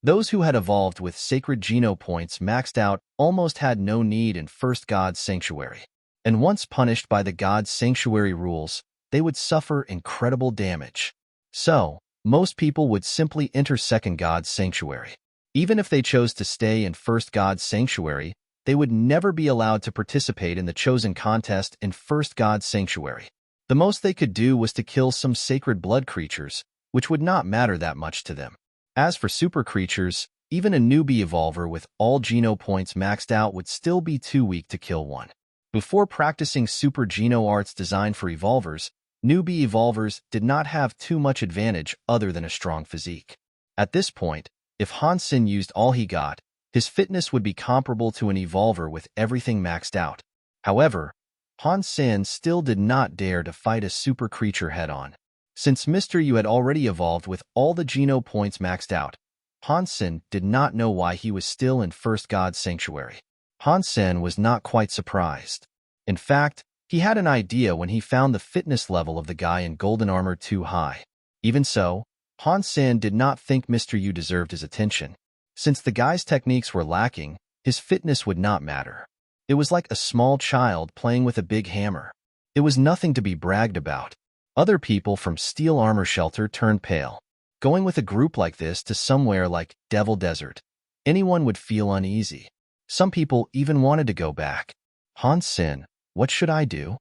Those who had evolved with sacred geno points maxed out almost had no need in First God's Sanctuary. And once punished by the God's Sanctuary rules, they would suffer incredible damage. So, most people would simply enter Second God's Sanctuary. Even if they chose to stay in First God's Sanctuary, they would never be allowed to participate in the chosen contest in First God's Sanctuary. The most they could do was to kill some sacred blood creatures, which would not matter that much to them. As for super creatures, even a newbie evolver with all geno points maxed out would still be too weak to kill one. Before practicing super geno arts designed for evolvers, newbie evolvers did not have too much advantage other than a strong physique. At this point, if Han Sen used all he got, his fitness would be comparable to an evolver with everything maxed out. However, Han Sen still did not dare to fight a super creature head-on. Since Mr. Yu had already evolved with all the geno points maxed out, Han Sen did not know why he was still in First God's Sanctuary. Han Sen was not quite surprised. In fact, he had an idea when he found the fitness level of the guy in golden armor too high. Even so, Han Sen did not think Mr. Yu deserved his attention. Since the guy's techniques were lacking, his fitness would not matter. It was like a small child playing with a big hammer. It was nothing to be bragged about. Other people from Steel Armor Shelter turned pale. Going with a group like this to somewhere like Devil Desert, anyone would feel uneasy. Some people even wanted to go back. Han Sen, what should I do?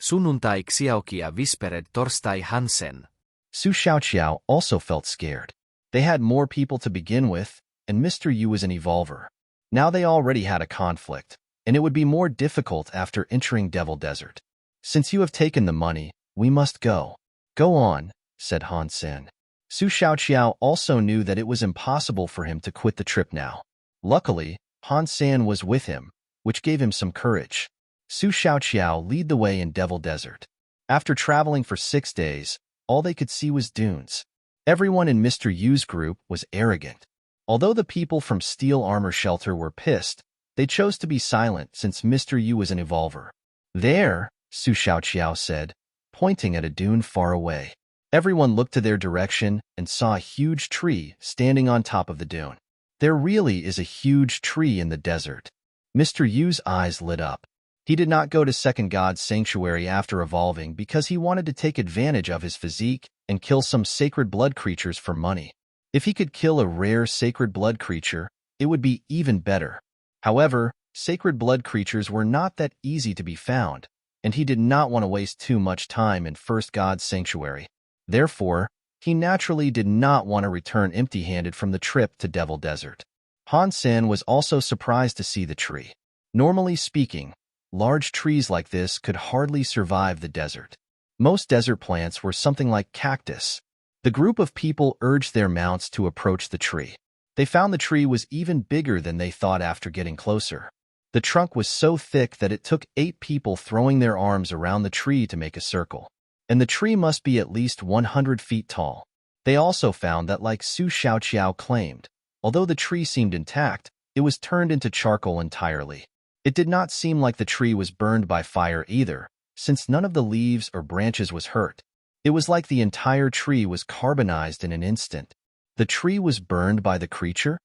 Sunnuntai xiaukia vispered torstai Han Sen. Su Xiaoqiao also felt scared. They had more people to begin with, and Mr. Yu was an evolver. Now they already had a conflict, and it would be more difficult after entering Devil Desert. Since you have taken the money, we must go. Go on, said Han Sen. Su Xiaoqiao also knew that it was impossible for him to quit the trip now. Luckily, Han Sen was with him, which gave him some courage. Su Xiaoqiao led the way in Devil Desert. After traveling for 6 days, all they could see was dunes. Everyone in Mr. Yu's group was arrogant. Although the people from Steel Armor Shelter were pissed, they chose to be silent since Mr. Yu was an evolver. There, Su Xiaoqiao said, pointing at a dune far away. Everyone looked to their direction and saw a huge tree standing on top of the dune. There really is a huge tree in the desert. Mr. Yu's eyes lit up. He did not go to Second God's Sanctuary after evolving because he wanted to take advantage of his physique and kill some sacred blood creatures for money. If he could kill a rare sacred blood creature, it would be even better. However, sacred blood creatures were not that easy to be found, and he did not want to waste too much time in First God's Sanctuary. Therefore, he naturally did not want to return empty-handed from the trip to Devil Desert. Han Sen was also surprised to see the tree. Normally speaking, large trees like this could hardly survive the desert. Most desert plants were something like cactus. The group of people urged their mounts to approach the tree. They found the tree was even bigger than they thought after getting closer. The trunk was so thick that it took 8 people throwing their arms around the tree to make a circle. And the tree must be at least 100 feet tall. They also found that, like Su Xiaoqiao claimed, although the tree seemed intact, it was turned into charcoal entirely. It did not seem like the tree was burned by fire either, since none of the leaves or branches was hurt. It was like the entire tree was carbonized in an instant. The tree was burned by the creature?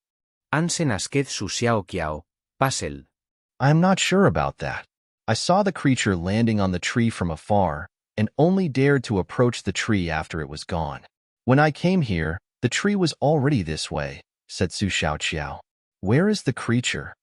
Ansen asquez Su Xiaoqiao, pasel. I am not sure about that. I saw the creature landing on the tree from afar, and only dared to approach the tree after it was gone. When I came here, the tree was already this way, said Su Xiaoqiao. Where is the creature?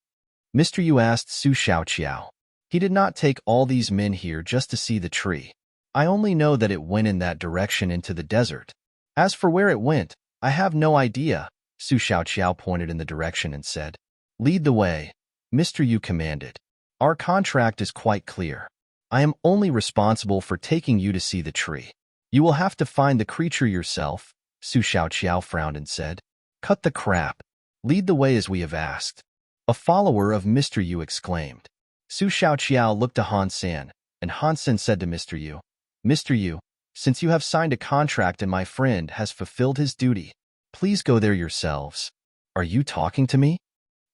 Mr. Yu asked Su Xiaoqiao. He did not take all these men here just to see the tree. I only know that it went in that direction into the desert. As for where it went, I have no idea, Su Xiaoqiao pointed in the direction and said. Lead the way, Mr. Yu commanded. Our contract is quite clear. I am only responsible for taking you to see the tree. You will have to find the creature yourself, Su Xiaoqiao frowned and said. Cut the crap. Lead the way as we have asked. A follower of Mr. Yu exclaimed. Su Xiaoqiao looked to Han Sen, and Han Sen said to Mr. Yu, Mr. Yu, since you have signed a contract and my friend has fulfilled his duty, please go there yourselves. Are you talking to me?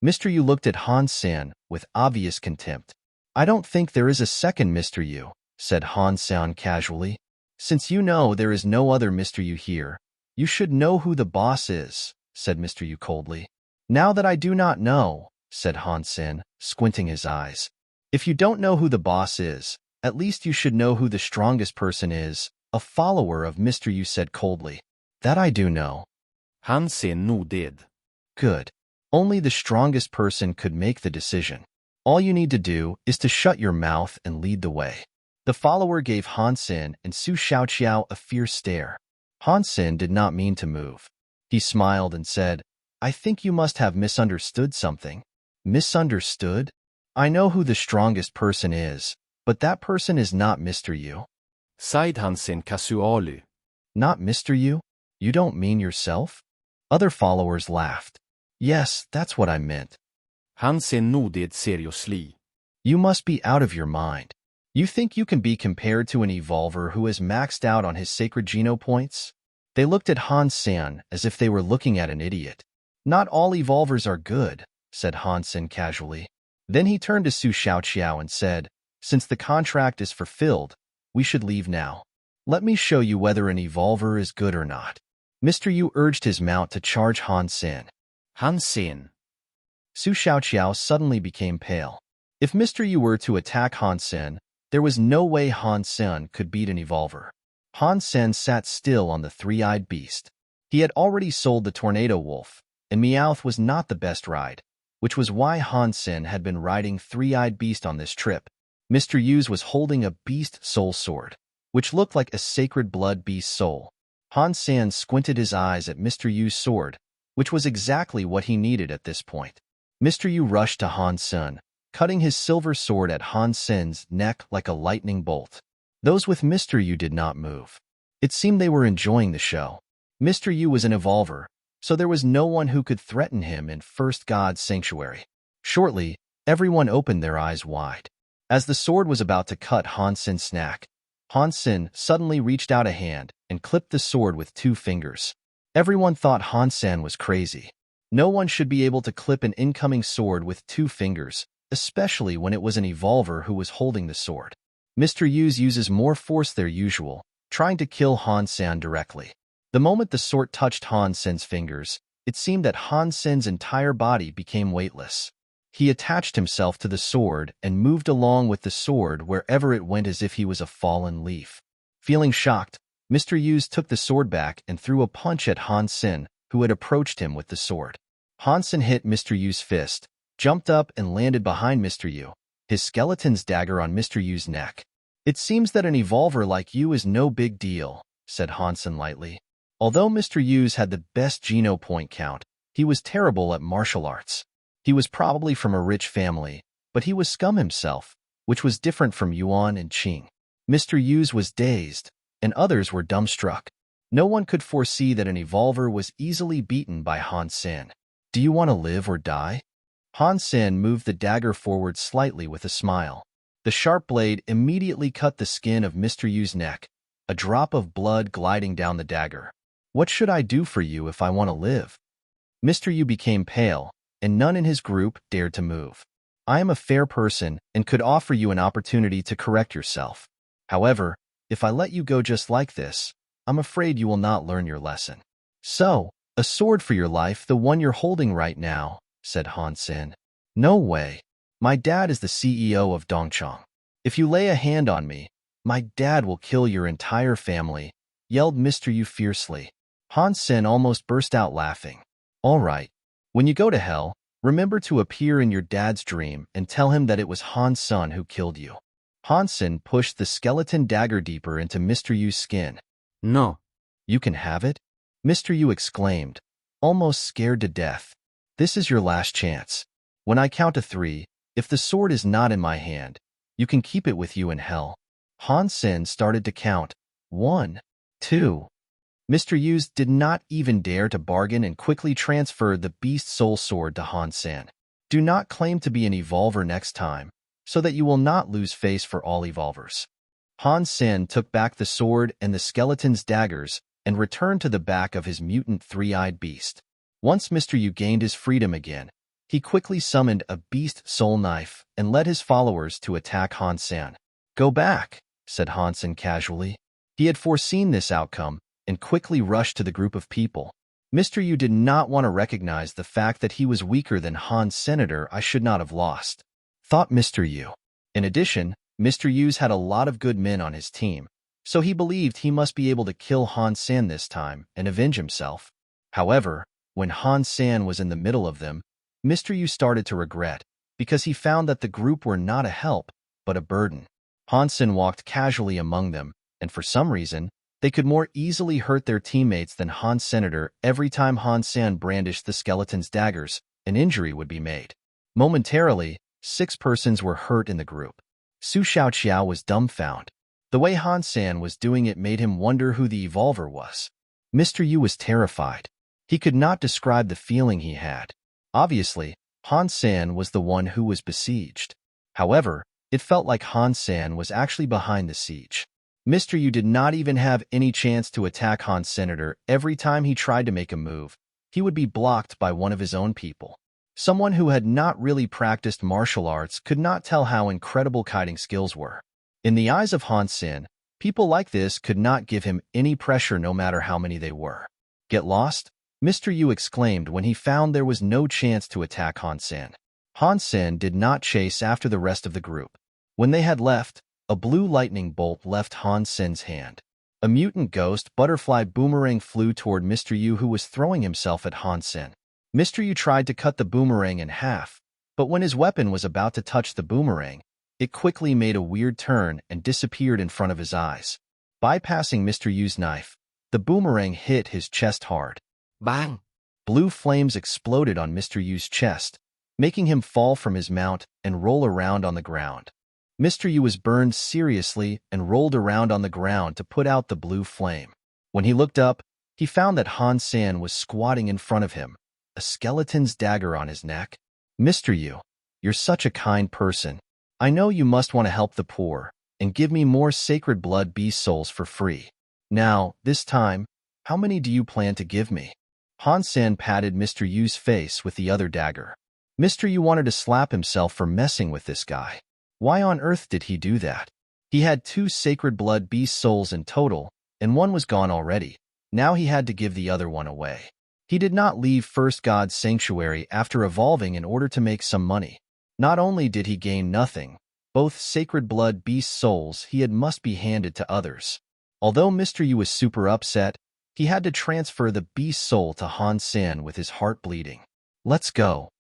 Mr. Yu looked at Han Sen with obvious contempt. I don't think there is a second Mr. Yu, said Han Sen casually. Since you know there is no other Mr. Yu here, you should know who the boss is, said Mr. Yu coldly. Now that I do not know, said Han Sen, squinting his eyes. If you don't know who the boss is, at least you should know who the strongest person is, a follower of Mr. Yu said coldly. That I do know. Han Sen nodded. Good. Only the strongest person could make the decision. All you need to do is to shut your mouth and lead the way. The follower gave Han Sen and Su Xiaoqiao a fierce stare. Han Sen did not mean to move. He smiled and said, I think you must have misunderstood something. Misunderstood? I know who the strongest person is, but that person is not Mr. Yu. Sighed Han Sen casually. Not Mr. Yu? You don't mean yourself? Other followers laughed. Yes, that's what I meant. Han Sen nodded seriously. You must be out of your mind. You think you can be compared to an evolver who has maxed out on his sacred geno points? They looked at Han Sen as if they were looking at an idiot. Not all evolvers are good, said Han Sen casually. Then he turned to Su Xiaoqiao and said, Since the contract is fulfilled, we should leave now. Let me show you whether an evolver is good or not. Mr. Yu urged his mount to charge Han Sen. Han Sen. Su Xiaoqiao suddenly became pale. If Mr. Yu were to attack Han Sen, there was no way Han Sen could beat an evolver. Han Sen sat still on the three-eyed beast. He had already sold the Tornado Wolf, and Meowth was not the best ride, which was why Han Sen had been riding Three-Eyed Beast on this trip. Mr. Yu's was holding a beast soul sword, which looked like a sacred blood beast soul. Han Sen squinted his eyes at Mr. Yu's sword, which was exactly what he needed at this point. Mr. Yu rushed to Han Sen, cutting his silver sword at Han Sen's neck like a lightning bolt. Those with Mr. Yu did not move. It seemed they were enjoying the show. Mr. Yu was an evolver, so there was no one who could threaten him in First God's sanctuary. Shortly, everyone opened their eyes wide. As the sword was about to cut Han Sen's neck, Han Sen suddenly reached out a hand and clipped the sword with 2 fingers. Everyone thought Han Sen was crazy. No one should be able to clip an incoming sword with 2 fingers, especially when it was an evolver who was holding the sword. Mr. Yu uses more force than usual, trying to kill Han Sen directly. The moment the sword touched Han Sen's fingers, it seemed that Han Sen's entire body became weightless. He attached himself to the sword and moved along with the sword wherever it went as if he was a fallen leaf. Feeling shocked, Mr. Yu took the sword back and threw a punch at Han Sen, who had approached him with the sword. Han Sen hit Mr. Yu's fist, jumped up and landed behind Mr. Yu, his skeleton's dagger on Mr. Yu's neck. It seems that an evolver like you is no big deal, said Han Sen lightly. Although Mr. Yu's had the best geno point count, he was terrible at martial arts. He was probably from a rich family, but he was scum himself, which was different from Yuan and Qing. Mr. Yu's was dazed, and others were dumbstruck. No one could foresee that an evolver was easily beaten by Han Sen. Do you want to live or die? Han Sen moved the dagger forward slightly with a smile. The sharp blade immediately cut the skin of Mr. Yu's neck, a drop of blood gliding down the dagger. What should I do for you if I want to live? Mr. Yu became pale, and none in his group dared to move. I am a fair person and could offer you an opportunity to correct yourself. However, if I let you go just like this, I'm afraid you will not learn your lesson. So, a sword for your life, the one you're holding right now, said Han Sen. No way. My dad is the CEO of Dongchang. If you lay a hand on me, my dad will kill your entire family, yelled Mr. Yu fiercely. Han Sen almost burst out laughing. All right. When you go to hell, remember to appear in your dad's dream and tell him that it was Han Sen who killed you. Han Sen pushed the skeleton dagger deeper into Mr. Yu's skin. No. You can have it? Mr. Yu exclaimed, almost scared to death. This is your last chance. When I count to 3, if the sword is not in my hand, you can keep it with you in hell. Han Sen started to count. 1, 2. Mr. Yu did not even dare to bargain and quickly transferred the beast soul sword to Han Sen. Do not claim to be an evolver next time, so that you will not lose face for all evolvers. Han Sen took back the sword and the skeleton's daggers and returned to the back of his mutant three-eyed beast. Once Mr. Yu gained his freedom again, he quickly summoned a beast soul knife and led his followers to attack Han Sen. Go back, said Han Sen casually. He had foreseen this outcome and quickly rushed to the group of people. Mr. Yu did not want to recognize the fact that he was weaker than Han Senator. I should not have lost, thought Mr. Yu. In addition, Mr. Yu's had a lot of good men on his team, so he believed he must be able to kill Han Sen this time and avenge himself. However, when Han Sen was in the middle of them, Mr. Yu started to regret, because he found that the group were not a help, but a burden. Han Sen walked casually among them, and for some reason, they could more easily hurt their teammates than Han Senator. Every time Han Sen brandished the skeleton's daggers, an injury would be made. Momentarily, 6 persons were hurt in the group. Su Xiaoqiao was dumbfounded. The way Han Sen was doing it made him wonder who the evolver was. Mr. Yu was terrified. He could not describe the feeling he had. Obviously, Han Sen was the one who was besieged. However, it felt like Han Sen was actually behind the siege. Mr. Yu did not even have any chance to attack Han Senator. Every time he tried to make a move, he would be blocked by one of his own people. Someone who had not really practiced martial arts could not tell how incredible kiting skills were. In the eyes of Han Sen, people like this could not give him any pressure no matter how many they were. Get lost? Mr. Yu exclaimed when he found there was no chance to attack Han Sen. Han Sen did not chase after the rest of the group. When they had left, a blue lightning bolt left Han Sen's hand. A mutant ghost butterfly boomerang flew toward Mr. Yu, who was throwing himself at Han Sen. Mr. Yu tried to cut the boomerang in half, but when his weapon was about to touch the boomerang, it quickly made a weird turn and disappeared in front of his eyes. Bypassing Mr. Yu's knife, the boomerang hit his chest hard. Bang! Blue flames exploded on Mr. Yu's chest, making him fall from his mount and roll around on the ground. Mr. Yu was burned seriously and rolled around on the ground to put out the blue flame. When he looked up, he found that Han Sen was squatting in front of him, a skeleton's dagger on his neck. Mr. Yu, you're such a kind person. I know you must want to help the poor and give me more sacred blood beast souls for free. Now, this time, how many do you plan to give me? Han Sen patted Mr. Yu's face with the other dagger. Mr. Yu wanted to slap himself for messing with this guy. Why on earth did he do that? He had 2 sacred blood beast souls in total, and one was gone already. Now he had to give the other one away. He did not leave First God's sanctuary after evolving in order to make some money. Not only did he gain nothing, both sacred blood beast souls he had must be handed to others. Although Mr. Yu was super upset, he had to transfer the beast soul to Han Sen with his heart bleeding. Let's go.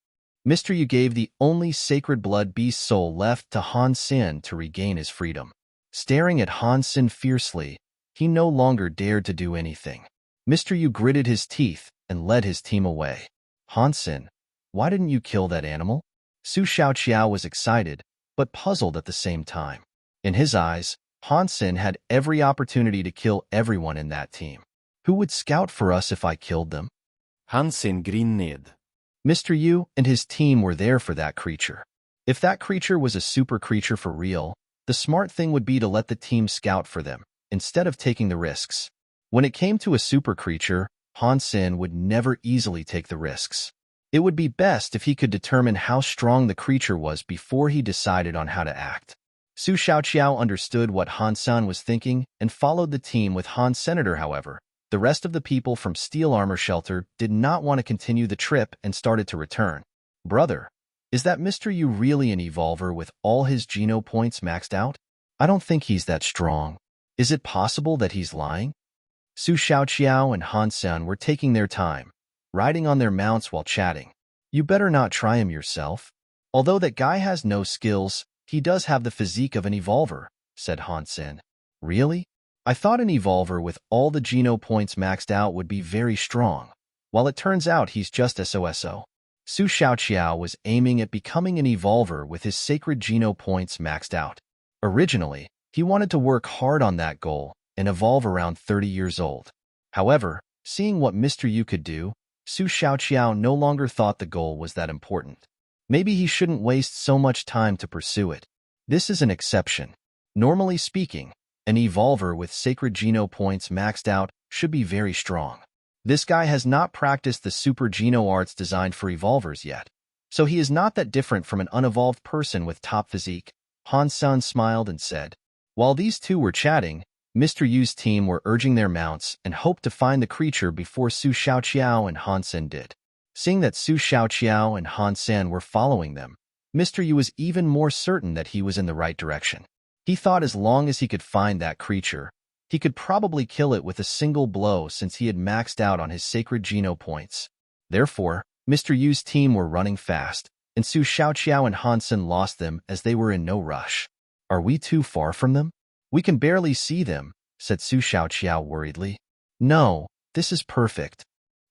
Mr. Yu gave the only sacred blood beast soul left to Han Sen to regain his freedom. Staring at Han Sen fiercely, he no longer dared to do anything. Mr. Yu gritted his teeth and led his team away. Han Sen, why didn't you kill that animal? Su Xiaoqiao was excited, but puzzled at the same time. In his eyes, Han Sen had every opportunity to kill everyone in that team. Who would scout for us if I killed them? Han Sen grinned. Mr. Yu and his team were there for that creature. If that creature was a super creature for real, the smart thing would be to let the team scout for them, instead of taking the risks. When it came to a super creature, Han Sen would never easily take the risks. It would be best if he could determine how strong the creature was before he decided on how to act. Su Xiaoqiao understood what Han Sen was thinking and followed the team with Han Senator. However, the rest of the people from Steel Armor Shelter did not want to continue the trip and started to return. Brother, is that Mr. Yu really an evolver with all his Geno points maxed out? I don't think he's that strong. Is it possible that he's lying? Su Xiaoqiao and Han Sen were taking their time, riding on their mounts while chatting. You better not try him yourself. Although that guy has no skills, he does have the physique of an evolver, said Han Sen. Really? I thought an evolver with all the Geno points maxed out would be very strong, while it turns out he's just SOSO. Su Xiaoqiao was aiming at becoming an evolver with his sacred Geno points maxed out. Originally, he wanted to work hard on that goal and evolve around 30 years old. However, seeing what Mr. Yu could do, Su Xiaoqiao no longer thought the goal was that important. Maybe he shouldn't waste so much time to pursue it. This is an exception. Normally speaking, an evolver with sacred Geno points maxed out should be very strong. This guy has not practiced the super Geno arts designed for evolvers yet, so he is not that different from an unevolved person with top physique. Han Sen smiled and said. While these two were chatting, Mr. Yu's team were urging their mounts and hoped to find the creature before Su Xiaoqiao and Han Sen did. Seeing that Su Xiaoqiao and Han Sen were following them, Mr. Yu was even more certain that he was in the right direction. He thought as long as he could find that creature, he could probably kill it with a single blow since he had maxed out on his sacred Geno points. Therefore, Mr. Yu's team were running fast, and Su Xiaoqiao and Han Sen lost them as they were in no rush. "Are we too far from them? We can barely see them," said Su Xiaoqiao worriedly. "No, this is perfect."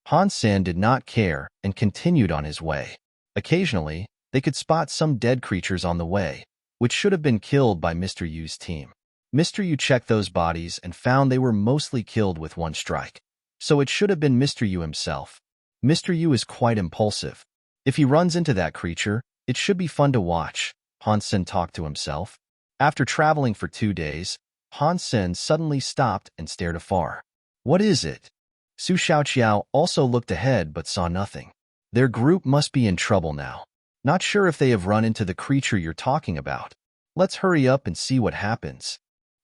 Han Sen did not care and continued on his way. Occasionally, they could spot some dead creatures on the way, which should have been killed by Mr. Yu's team. Mr. Yu checked those bodies and found they were mostly killed with one strike. So it should have been Mr. Yu himself. Mr. Yu is quite impulsive. If he runs into that creature, it should be fun to watch, Han Sen talked to himself. After traveling for 2 days, Han Sen suddenly stopped and stared afar. "What is it?" Su Xiaoqiao also looked ahead but saw nothing. Their group must be in trouble now. Not sure if they have run into the creature you're talking about. Let's hurry up and see what happens.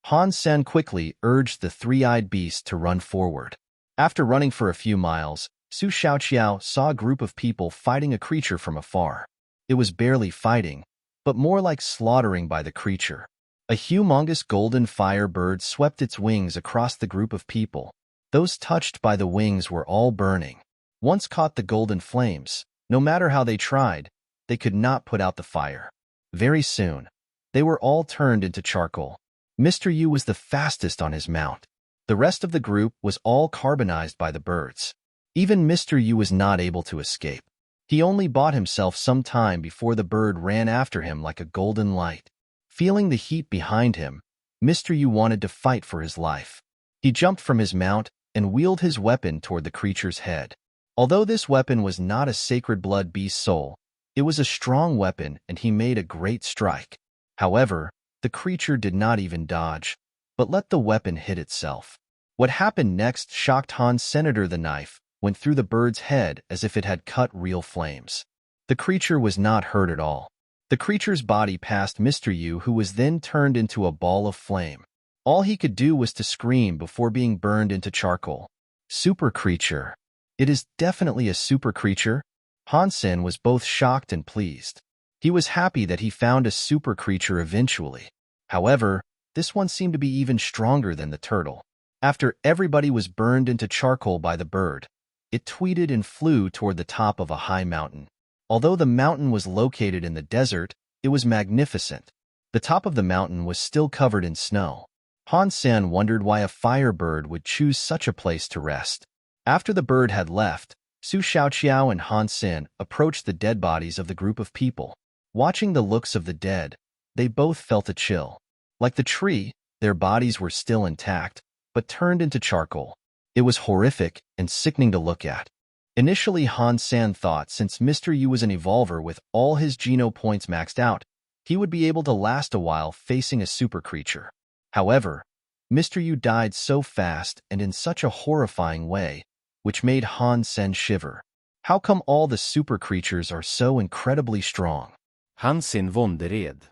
Han Sen quickly urged the three-eyed beast to run forward. After running for a few miles, Su Xiaoqiao saw a group of people fighting a creature from afar. It was barely fighting, but more like slaughtering by the creature. A humongous golden fire bird swept its wings across the group of people. Those touched by the wings were all burning. Once caught the golden flames, no matter how they tried, they could not put out the fire. Very soon, they were all turned into charcoal. Mr. Yu was the fastest on his mount. The rest of the group was all carbonized by the birds. Even Mr. Yu was not able to escape. He only bought himself some time before the bird ran after him like a golden light. Feeling the heat behind him, Mr. Yu wanted to fight for his life. He jumped from his mount and wheeled his weapon toward the creature's head. Although this weapon was not a sacred blood beast soul, it was a strong weapon and he made a great strike. However, the creature did not even dodge, but let the weapon hit itself. What happened next shocked Han Sen. The knife went through the bird's head as if it had cut real flames. The creature was not hurt at all. The creature's body passed Mr. Yu, who was then turned into a ball of flame. All he could do was to scream before being burned into charcoal. Super creature. It is definitely a super creature. Han Sen was both shocked and pleased. He was happy that he found a super creature eventually. However, this one seemed to be even stronger than the turtle. After everybody was burned into charcoal by the bird, it tweeted and flew toward the top of a high mountain. Although the mountain was located in the desert, it was magnificent. The top of the mountain was still covered in snow. Han Sen wondered why a firebird would choose such a place to rest. After the bird had left, Su Xiaoqiao and Han Sen approached the dead bodies of the group of people. Watching the looks of the dead, they both felt a chill. Like the tree, their bodies were still intact, but turned into charcoal. It was horrific and sickening to look at. Initially, Han Sen thought since Mr. Yu was an evolver with all his Geno points maxed out, he would be able to last a while facing a super creature. However, Mr. Yu died so fast and in such a horrifying way, which made Han Sen shiver. How come all the super creatures are so incredibly strong? Han Sen wondered.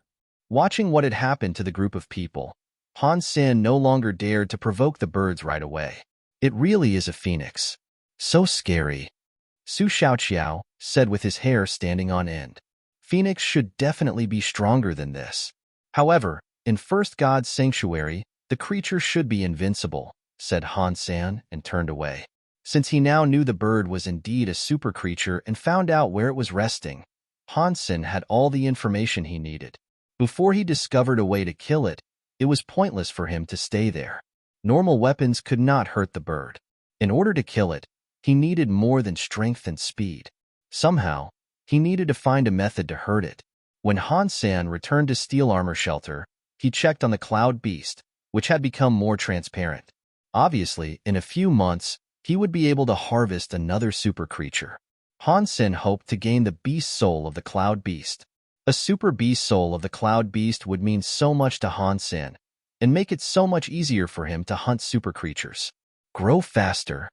Watching what had happened to the group of people, Han Sen no longer dared to provoke the birds right away. It really is a phoenix. So scary. Su Xiaoqiao said with his hair standing on end. Phoenix should definitely be stronger than this. However, in First God's Sanctuary, the creature should be invincible, said Han Sen and turned away. Since he now knew the bird was indeed a super creature and found out where it was resting, Han Sen had all the information he needed. Before he discovered a way to kill it, it was pointless for him to stay there. Normal weapons could not hurt the bird. In order to kill it, he needed more than strength and speed. Somehow, he needed to find a method to hurt it. When Han Sen returned to Steel Armor Shelter, he checked on the Cloud Beast, which had become more transparent. Obviously, in a few months, he would be able to harvest another super creature. Han Sen hoped to gain the beast soul of the Cloud Beast. A super beast soul of the Cloud Beast would mean so much to Han Sen, and make it so much easier for him to hunt super creatures. Grow faster.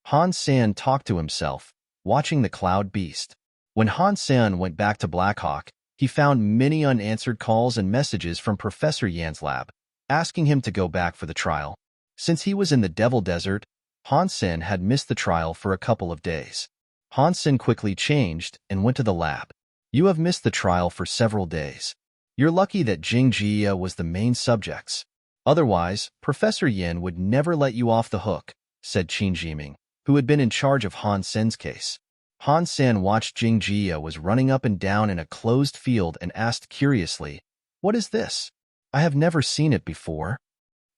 Han Sen talked to himself, watching the Cloud Beast. When Han Sen went back to Blackhawk, he found many unanswered calls and messages from Professor Yan's lab. asking him to go back for the trial. Since he was in the Devil Desert, Han Sen had missed the trial for a couple of days. Han Sen quickly changed and went to the lab. You have missed the trial for several days. You're lucky that Jing Jia was the main subjects. Otherwise, Professor Yin would never let you off the hook, said Qin Jiming, who had been in charge of Han Sen's case. Han Sen watched Jing Jia was running up and down in a closed field and asked curiously, "What is this? I have never seen it before."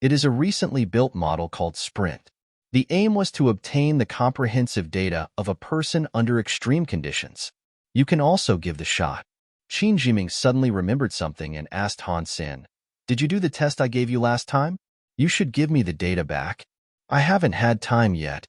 It is a recently built model called Sprint. The aim was to obtain the comprehensive data of a person under extreme conditions. You can also give the shot. Qin Jiming suddenly remembered something and asked Han Sen, "Did you do the test I gave you last time? You should give me the data back." "I haven't had time yet."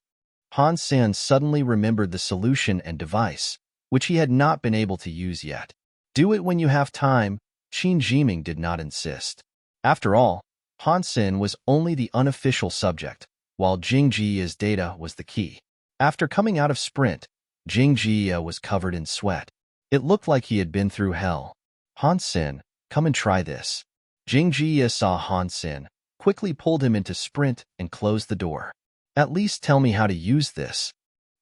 Han Sen suddenly remembered the solution and device, which he had not been able to use yet. "Do it when you have time," Qin Jiming did not insist. After all, Han Sen was only the unofficial subject, while Jing Jia's data was the key. After coming out of Sprint, Jing Jia was covered in sweat. It looked like he had been through hell. "Han Sen, come and try this." Jing Jia saw Han Sen, quickly pulled him into Sprint and closed the door. "At least tell me how to use this."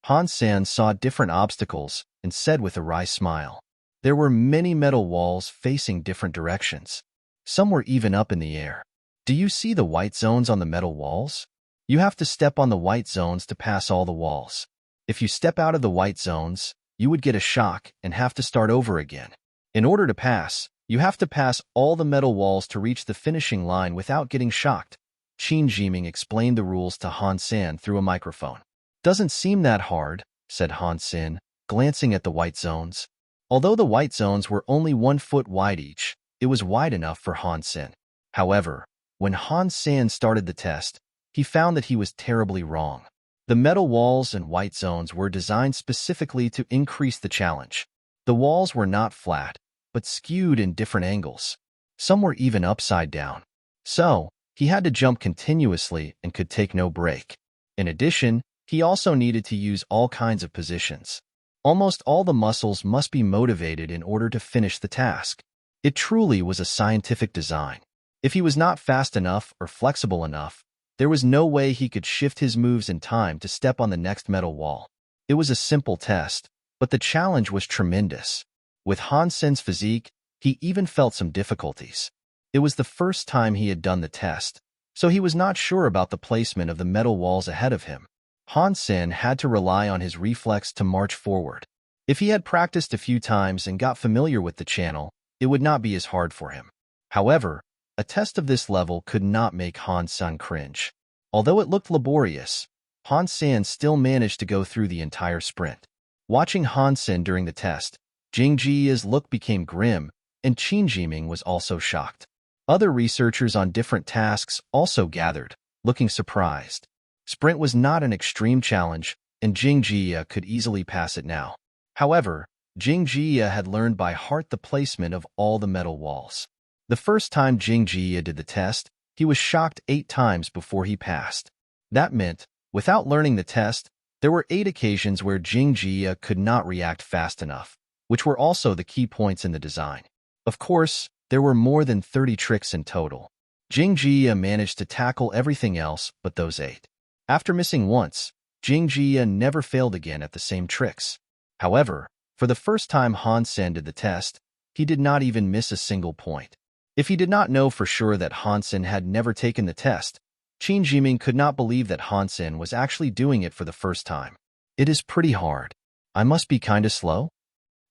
Han Sen saw different obstacles and said with a wry smile. There were many metal walls facing different directions. Some were even up in the air. "Do you see the white zones on the metal walls? You have to step on the white zones to pass all the walls. If you step out of the white zones, you would get a shock and have to start over again. In order to pass, you have to pass all the metal walls to reach the finishing line without getting shocked." Qin Jiming explained the rules to Han Sen through a microphone. "Doesn't seem that hard," said Han Sen, glancing at the white zones. Although the white zones were only 1 foot wide each, it was wide enough for Han Sen. However, when Han Sen started the test, he found that he was terribly wrong. The metal walls and white zones were designed specifically to increase the challenge. The walls were not flat, but skewed in different angles. Some were even upside down. So, he had to jump continuously and could take no break. In addition, he also needed to use all kinds of positions. Almost all the muscles must be motivated in order to finish the task. It truly was a scientific design. If he was not fast enough or flexible enough, there was no way he could shift his moves in time to step on the next metal wall. It was a simple test, but the challenge was tremendous. With Han Sen's physique, he even felt some difficulties. It was the first time he had done the test, so he was not sure about the placement of the metal walls ahead of him. Han Sen had to rely on his reflex to march forward. If he had practiced a few times and got familiar with the channel, it would not be as hard for him. However, a test of this level could not make Han Sen cringe. Although it looked laborious, Han Sen still managed to go through the entire sprint. Watching Han Sen during the test, Jing Jia's look became grim, and Qin Jiming was also shocked. Other researchers on different tasks also gathered, looking surprised. Sprint was not an extreme challenge, and Jing Jia could easily pass it now. However, Jing Jia had learned by heart the placement of all the metal walls. The first time Jing Jia did the test, he was shocked 8 times before he passed. That meant, without learning the test, there were 8 occasions where Jing Jia could not react fast enough, which were also the key points in the design. Of course, there were more than 30 tricks in total. Jing Jia managed to tackle everything else but those 8. After missing once, Jing Jia never failed again at the same tricks. However, for the first time Han Sen did the test, he did not even miss a single point. If he did not know for sure that Han Sen had never taken the test, Qin Jiming could not believe that Han Sen was actually doing it for the first time. "It is pretty hard. I must be kinda slow?"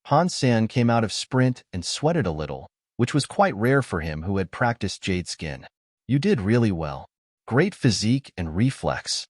Han Sen came out of Sprint and sweated a little, which was quite rare for him who had practiced Jade Skin. "You did really well. Great physique and reflex."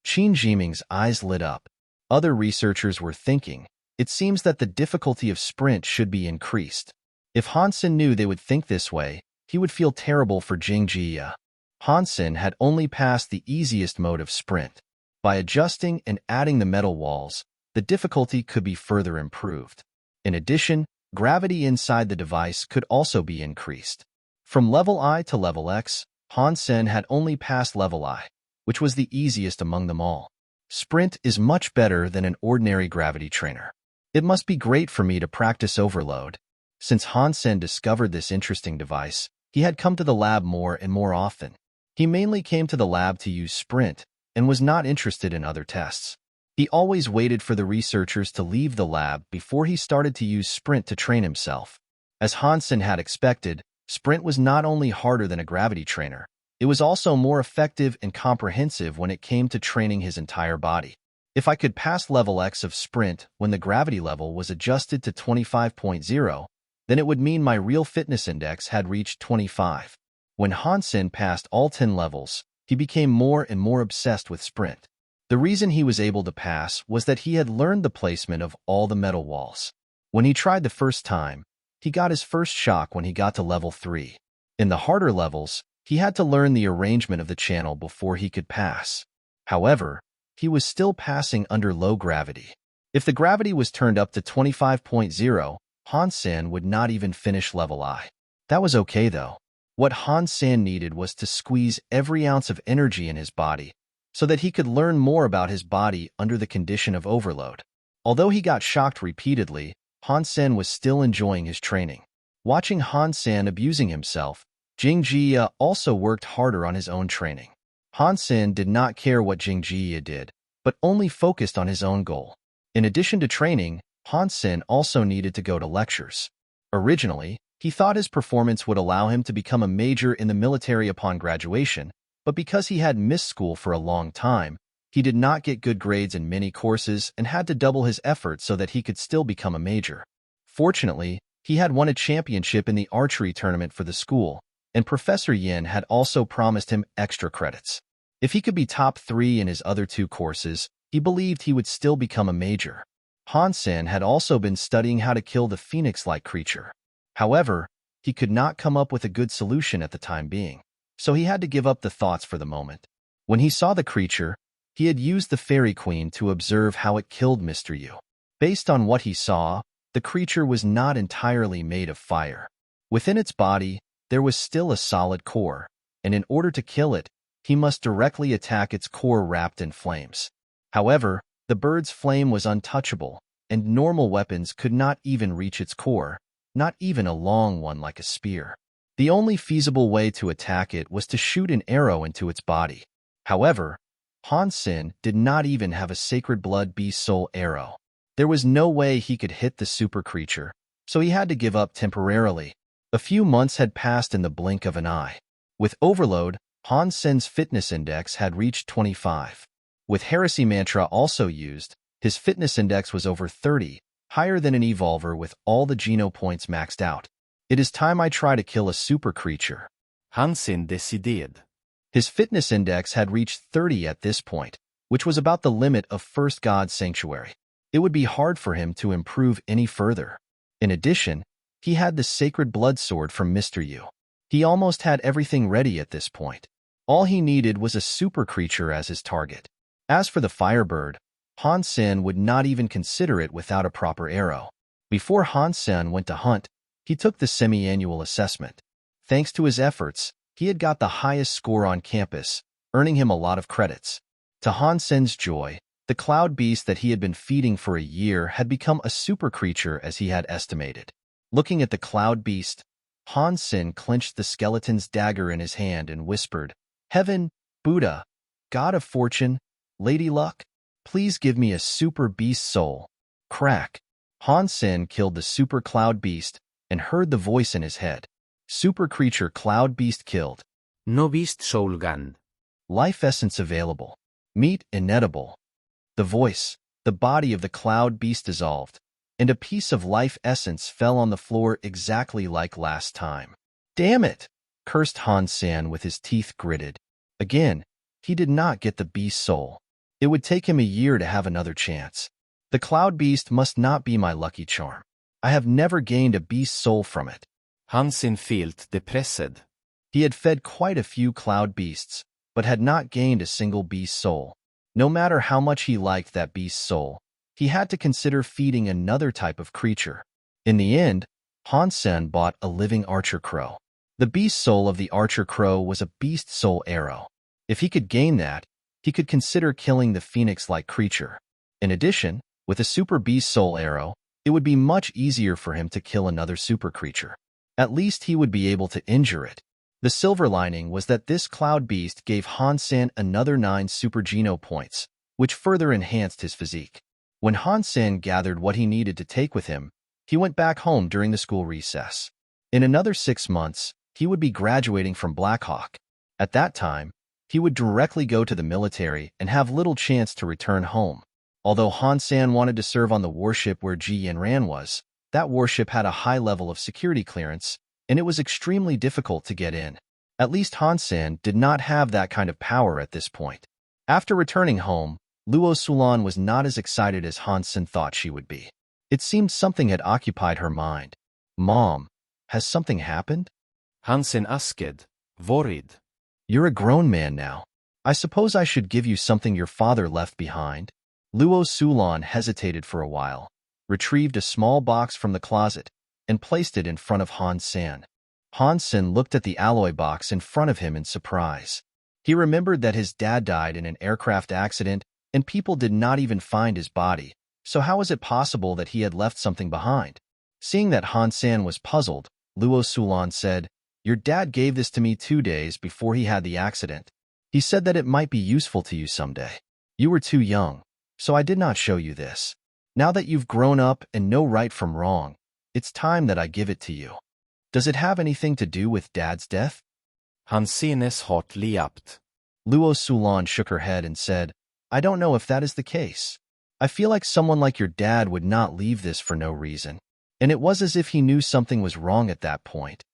Qin Jiming's eyes lit up. Other researchers were thinking, it seems that the difficulty of Sprint should be increased. If Han Sen knew they would think this way, he would feel terrible for Jing Jia. Han Sen had only passed the easiest mode of Sprint. By adjusting and adding the metal walls, the difficulty could be further improved. In addition, gravity inside the device could also be increased. From level I to level X, Han Sen had only passed level I, which was the easiest among them all. Sprint is much better than an ordinary gravity trainer. It must be great for me to practice overload. Since Han Sen discovered this interesting device, He had come to the lab more and more often. He mainly came to the lab to use Sprint and was not interested in other tests. He always waited for the researchers to leave the lab before he started to use Sprint to train himself. As Han Sen had expected, Sprint was not only harder than a gravity trainer, it was also more effective and comprehensive when it came to training his entire body. If I could pass level X of Sprint when the gravity level was adjusted to 25.0, then it would mean my real fitness index had reached 25. When Han Sen passed all 10 levels, he became more and more obsessed with Sprint. The reason he was able to pass was that he had learned the placement of all the metal walls. When he tried the first time, he got his first shock when he got to level 3. In the harder levels, he had to learn the arrangement of the channel before he could pass. However, he was still passing under low gravity. If the gravity was turned up to 25.0, Han Sen would not even finish level I. That was okay though. What Han Sen needed was to squeeze every ounce of energy in his body so that he could learn more about his body under the condition of overload. Although he got shocked repeatedly, Han Sen was still enjoying his training. Watching Han Sen abusing himself, Jing Jia also worked harder on his own training. Han Sen did not care what Jing Jia did, but only focused on his own goal. In addition to training, Han Sen also needed to go to lectures. Originally, he thought his performance would allow him to become a major in the military upon graduation, but because he had missed school for a long time, he did not get good grades in many courses and had to double his efforts so that he could still become a major. Fortunately, he had won a championship in the archery tournament for the school, and Professor Yin had also promised him extra credits. If he could be top 3 in his other 2 courses, he believed he would still become a major. Han Sen had also been studying how to kill the phoenix-like creature. However, he could not come up with a good solution at the time being, so he had to give up the thoughts for the moment. When he saw the creature, he had used the Fairy Queen to observe how it killed Mr. Yu. Based on what he saw, the creature was not entirely made of fire. Within its body, there was still a solid core, and in order to kill it, he must directly attack its core wrapped in flames. However, the bird's flame was untouchable, and normal weapons could not even reach its core, not even a long one like a spear. The only feasible way to attack it was to shoot an arrow into its body. However, Han Sen did not even have a sacred blood beast soul arrow. There was no way he could hit the super creature, so he had to give up temporarily. A few months had passed in the blink of an eye. With overload, Han Sen's fitness index had reached 25. With heresy mantra also used, his fitness index was over 30, higher than an evolver with all the geno points maxed out. It is time I try to kill a super creature. Han Sen decided. His fitness index had reached 30 at this point, which was about the limit of First God's Sanctuary. It would be hard for him to improve any further. In addition, he had the sacred blood sword from Mr. Yu. He almost had everything ready at this point. All he needed was a super creature as his target. As for the Firebird, Han Sen would not even consider it without a proper arrow. Before Han Sen went to hunt, he took the semi-annual assessment. Thanks to his efforts, he had got the highest score on campus, earning him a lot of credits. To Han Sen's joy, the cloud beast that he had been feeding for a year had become a super creature as he had estimated. Looking at the cloud beast, Han Sen clenched the skeleton's dagger in his hand and whispered, "Heaven, Buddha, God of Fortune, Lady Luck, please give me a super beast soul." Crack. Han Sen killed the super cloud beast and heard the voice in his head. Super creature cloud beast killed. No beast soul gun. Life essence available. Meat inedible. The voice, the body of the cloud beast dissolved, and a piece of life essence fell on the floor exactly like last time. Damn it! Cursed Han Sen with his teeth gritted. Again, he did not get the beast soul. It would take him a year to have another chance. The cloud beast must not be my lucky charm. I have never gained a beast soul from it. Han Sen felt depressed. He had fed quite a few cloud beasts, but had not gained a single beast soul. No matter how much he liked that beast soul, he had to consider feeding another type of creature. In the end, Han Sen bought a living archer crow. The beast soul of the archer crow was a beast soul arrow. If he could gain that, he could consider killing the phoenix-like creature. In addition, with a super beast soul arrow, it would be much easier for him to kill another super creature. At least he would be able to injure it. The silver lining was that this cloud beast gave Han Sen another 9 super geno points, which further enhanced his physique. When Han Sen gathered what he needed to take with him, he went back home during the school recess. In another 6 months, he would be graduating from Blackhawk. At that time, he would directly go to the military and have little chance to return home. Although Han Sen wanted to serve on the warship where Ji Yanran was, that warship had a high level of security clearance, and it was extremely difficult to get in. At least Han Sen did not have that kind of power at this point. After returning home, Luo Sulan was not as excited as Han Sen thought she would be. It seemed something had occupied her mind. Mom, has something happened? Han Sen asked, worried. You're a grown man now. I suppose I should give you something your father left behind. Luo Sulan hesitated for a while, retrieved a small box from the closet, and placed it in front of Han Sen. Han Sen looked at the alloy box in front of him in surprise. He remembered that his dad died in an aircraft accident, and people did not even find his body, so how was it possible that he had left something behind? Seeing that Han Sen was puzzled, Luo Sulan said, "Your dad gave this to me 2 days before he had the accident. He said that it might be useful to you someday. You were too young, so I did not show you this. Now that you've grown up and know right from wrong, it's time that I give it to you. Does it have anything to do with Dad's death?" Han Sen's heart leapt. Luo Sulan shook her head and said, "I don't know if that is the case. I feel like someone like your dad would not leave this for no reason." And it was as if he knew something was wrong at that point.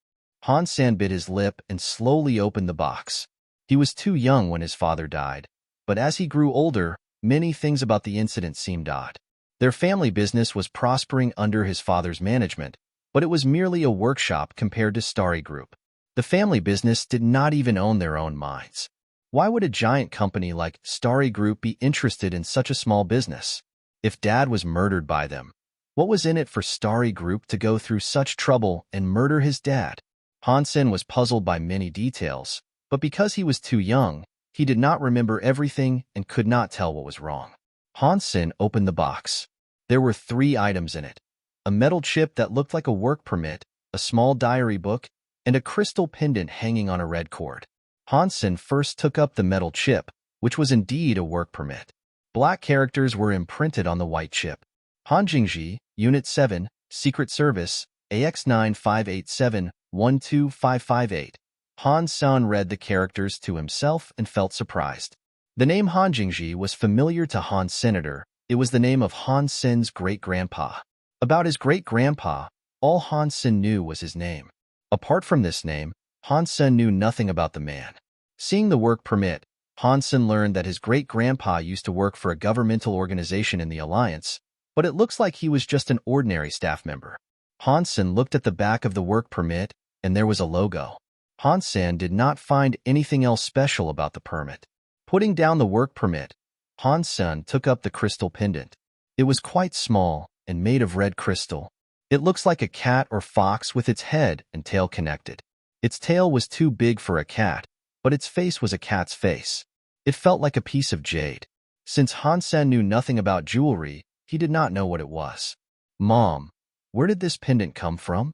Han Sen bit his lip and slowly opened the box. He was too young when his father died, but as he grew older, many things about the incident seemed odd. Their family business was prospering under his father's management, but it was merely a workshop compared to Starry Group. The family business did not even own their own mines. Why would a giant company like Starry Group be interested in such a small business? If Dad was murdered by them, what was in it for Starry Group to go through such trouble and murder his dad? Han Sen was puzzled by many details, but because he was too young, he did not remember everything and could not tell what was wrong. Han Sen opened the box. There were 3 items in it: a metal chip that looked like a work permit, a small diary book, and a crystal pendant hanging on a red cord. Han Sen first took up the metal chip, which was indeed a work permit. Black characters were imprinted on the white chip. Han Jingji, Unit 7, Secret Service, AX958712558. Han Sen read the characters to himself and felt surprised. The name Han Jingji was familiar to Han Senator. It was the name of Han Sen's great-grandpa. About his great-grandpa, all Han Sen knew was his name. Apart from this name, Han Sen knew nothing about the man. Seeing the work permit, Han Sen learned that his great-grandpa used to work for a governmental organization in the Alliance, but it looks like he was just an ordinary staff member. Han Sen looked at the back of the work permit, and there was a logo. Han Sen did not find anything else special about the permit. Putting down the work permit, Han Sen took up the crystal pendant. It was quite small and made of red crystal. It looks like a cat or fox with its head and tail connected. Its tail was too big for a cat, but its face was a cat's face. It felt like a piece of jade. Since Han Sen knew nothing about jewelry, he did not know what it was. "Mom, where did this pendant come from?"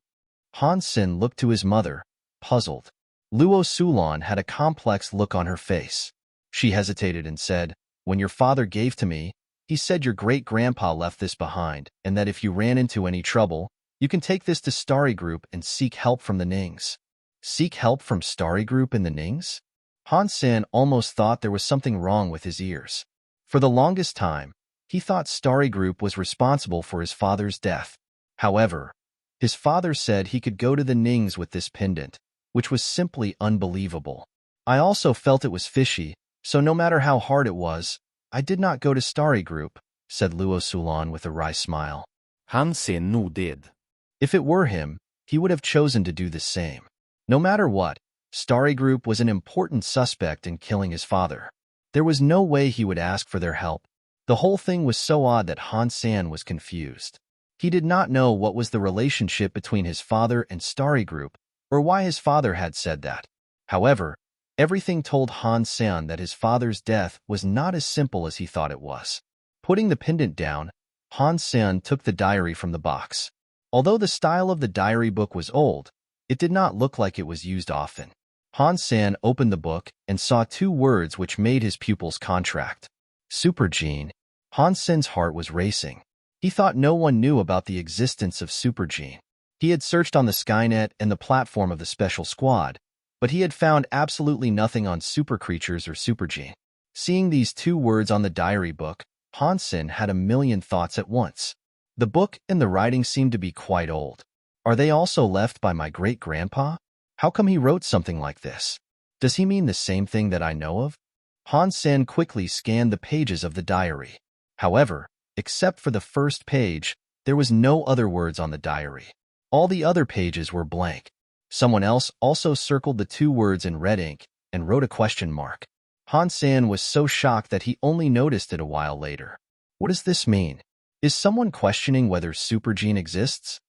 Han Sen looked to his mother, puzzled. Luo Sulan had a complex look on her face. She hesitated and said, "When your father gave to me, he said your great-grandpa left this behind, and that if you ran into any trouble, you can take this to Starry Group and seek help from the Nings." Seek help from Starry Group in the Nings? Han Sen almost thought there was something wrong with his ears. For the longest time, he thought Starry Group was responsible for his father's death. However, his father said he could go to the Nings with this pendant, which was simply unbelievable. I also felt it was fishy, so no matter how hard it was, I did not go to Starry Group, said Luo Sulan with a wry smile. Han Sen nodded. If it were him, he would have chosen to do the same. No matter what, Starry Group was an important suspect in killing his father. There was no way he would ask for their help. The whole thing was so odd that Han Sen was confused. He did not know what was the relationship between his father and Starry Group, or why his father had said that. However, everything told Han Sen that his father's death was not as simple as he thought it was. Putting the pendant down, Han Sen took the diary from the box. Although the style of the diary book was old, It did not look like it was used often. Han Sen opened the book and saw 2 words which made his pupils contract. Super gene. Han Sen's heart was racing. He thought no one knew about the existence of super gene. He had searched on the Skynet and the platform of the Special Squad, but he had found absolutely nothing on super creatures or super gene. Seeing these 2 words on the diary book, Han Sen had a million thoughts at once. The book and the writing seemed to be quite old. Are they also left by my great-grandpa? How come he wrote something like this? Does he mean the same thing that I know of? Han Sen quickly scanned the pages of the diary. However, except for the first page, there was no other words on the diary. All the other pages were blank. Someone else also circled the 2 words in red ink and wrote a question mark. Han Sen was so shocked that he only noticed it a while later. What does this mean? Is someone questioning whether super gene exists?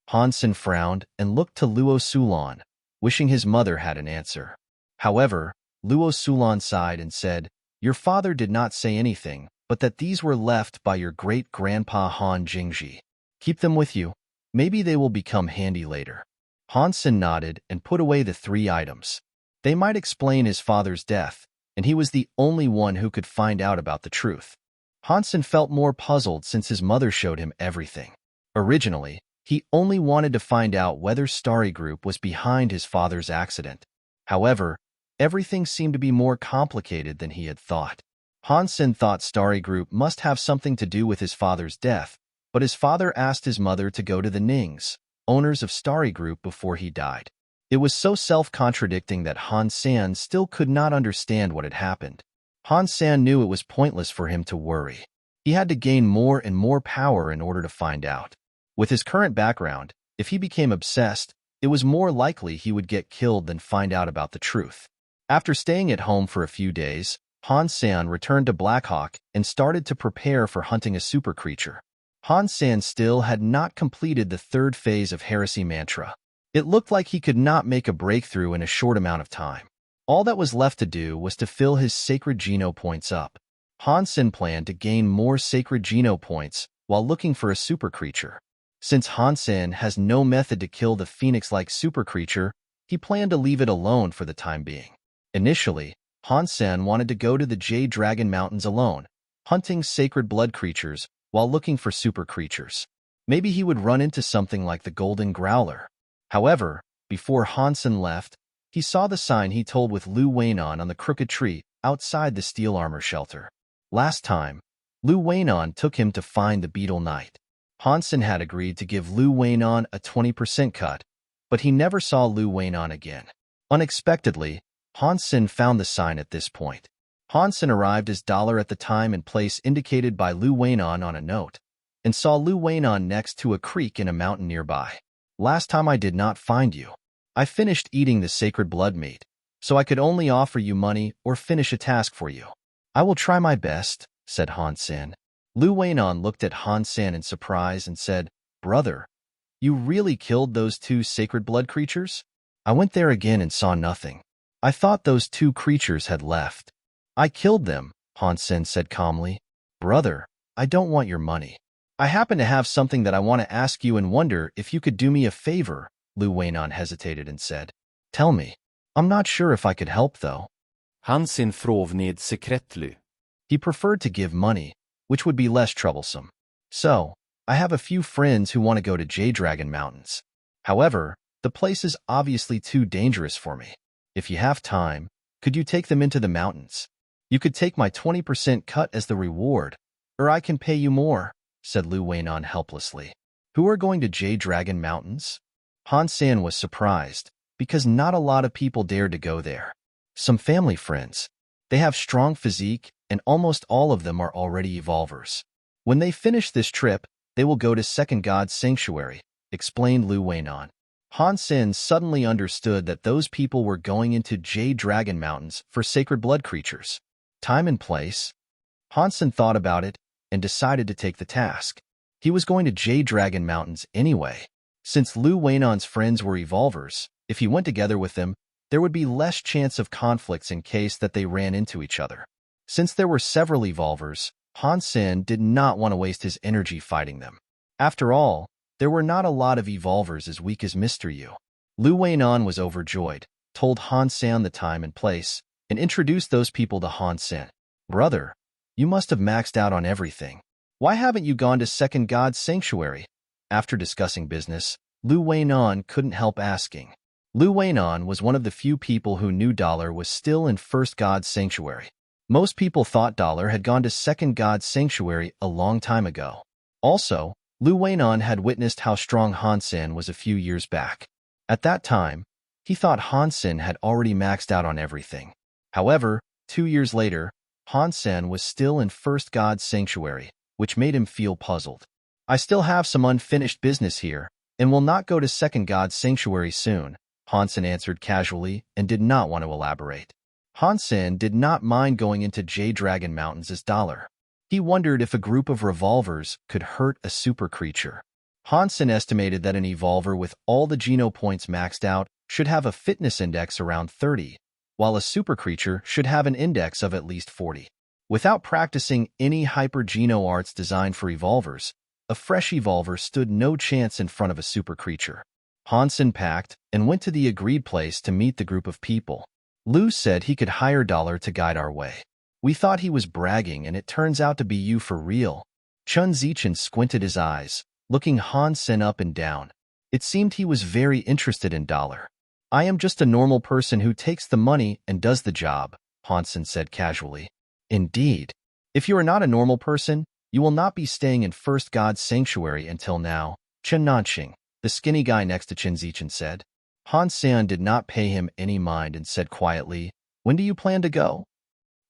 Han Sen frowned and looked to Luo Sulan, wishing his mother had an answer. However, Luo Sulan sighed and said, "Your father did not say anything, but that these were left by your great-grandpa Han Jingji. Keep them with you. Maybe they will become handy later." Han Sen nodded and put away the 3 items. They might explain his father's death, and he was the only one who could find out about the truth. Han Sen felt more puzzled since his mother showed him everything. Originally, he only wanted to find out whether Starry Group was behind his father's accident. However, everything seemed to be more complicated than he had thought. Han Sen thought Starry Group must have something to do with his father's death, but his father asked his mother to go to the Nings, owners of Starry Group, before he died. It was so self-contradicting that Han Sen still could not understand what had happened. Han Sen knew it was pointless for him to worry. He had to gain more and more power in order to find out. With his current background, if he became obsessed, it was more likely he would get killed than find out about the truth. After staying at home for a few days, Han Sen returned to Blackhawk and started to prepare for hunting a super creature. Han Sen still had not completed the 3rd phase of Heresy Mantra. It looked like he could not make a breakthrough in a short amount of time. All that was left to do was to fill his Sacred Geno points up. Han Sen planned to gain more Sacred Geno points while looking for a super creature. Since Han Sen has no method to kill the phoenix-like super creature, he planned to leave it alone for the time being. Initially, Han Sen wanted to go to the Jade Dragon Mountains alone, hunting sacred blood creatures while looking for super creatures. Maybe he would run into something like the Golden Growler. However, before Han Sen left, he saw the sign he told with Lu Weinan on the crooked tree outside the steel armor shelter. Last time, Lu Weinan took him to find the Beetle Knight. Han Sen had agreed to give Lu Weinan a 20% cut, but he never saw Lu Weinan again. Unexpectedly, Han Sen found the sign at this point. Han Sen arrived as dollar at the time and place indicated by Lu Weinan on a note, and saw Lu Weinan next to a creek in a mountain nearby. "Last time I did not find you. I finished eating the sacred blood meat, so I could only offer you money or finish a task for you." "I will try my best," said Han Sen. Lu Weinan looked at Han Sen in surprise and said, "Brother, you really killed those 2 sacred blood creatures?" "I went there again and saw nothing. I thought those 2 creatures had left." "I killed them," Han Sen said calmly. "Brother, I don't want your money. I happen to have something that I want to ask you and wonder if you could do me a favor." Lu Weinan hesitated and said, "Tell me. I'm not sure if I could help, though." Han Sen fråvned sekretly. He preferred to give money, which would be less troublesome. "So, I have a few friends who want to go to Jade Dragon Mountains. However, the place is obviously too dangerous for me. If you have time, could you take them into the mountains? You could take my 20% cut as the reward, or I can pay you more," said Lu Weinan helplessly. "Who are going to Jade Dragon Mountains?" Han Sen was surprised, because not a lot of people dared to go there. Some family friends. They have strong physique, and almost all of them are already evolvers. When they finish this trip, they will go to Second God's Sanctuary, explained Lu Weinan. Han Sen suddenly understood that those people were going into Jade Dragon Mountains for sacred blood creatures. Time and place? Han Sen thought about it and decided to take the task. He was going to Jade Dragon Mountains anyway. Since Lu Weinan's friends were evolvers, if he went together with them, there would be less chance of conflicts in case that they ran into each other. Since there were several evolvers, Han Sen did not want to waste his energy fighting them. After all, there were not a lot of evolvers as weak as Mr. Yu. Lu Weinan was overjoyed, told Han Sen the time and place, and introduced those people to Han Sen. Brother, you must have maxed out on everything. Why haven't you gone to Second God's Sanctuary? After discussing business, Lu Weinan couldn't help asking. Lu Weinan was one of the few people who knew Dollar was still in First God's Sanctuary. Most people thought Dollar had gone to Second God's Sanctuary a long time ago. Also, Lu Weinan had witnessed how strong Han Sen was a few years back. At that time, he thought Han Sen had already maxed out on everything. However, 2 years later, Han Sen was still in First God's Sanctuary, which made him feel puzzled. I still have some unfinished business here, and will not go to Second God's Sanctuary soon, Han Sen answered casually and did not want to elaborate. Han Sen did not mind going into Jade-Dragon Mountains as Dollar. He wondered if a group of revolvers could hurt a super creature. Han Sen estimated that an evolver with all the Geno points maxed out should have a fitness index around 30, while a super creature should have an index of at least 40. Without practicing any hyper-Geno arts designed for evolvers, a fresh evolver stood no chance in front of a super creature. Han Sen packed and went to the agreed place to meet the group of people. Lu said he could hire Dollar to guide our way. We thought he was bragging, and it turns out to be you for real. Chun Zichen squinted his eyes, looking Han Sen up and down. It seemed he was very interested in Dollar. I am just a normal person who takes the money and does the job, Han Sen said casually. Indeed. If you are not a normal person, you will not be staying in First God's Sanctuary until now, Chen Nanqing, the skinny guy next to Chen Zichen said. Han Sen did not pay him any mind and said quietly, When do you plan to go?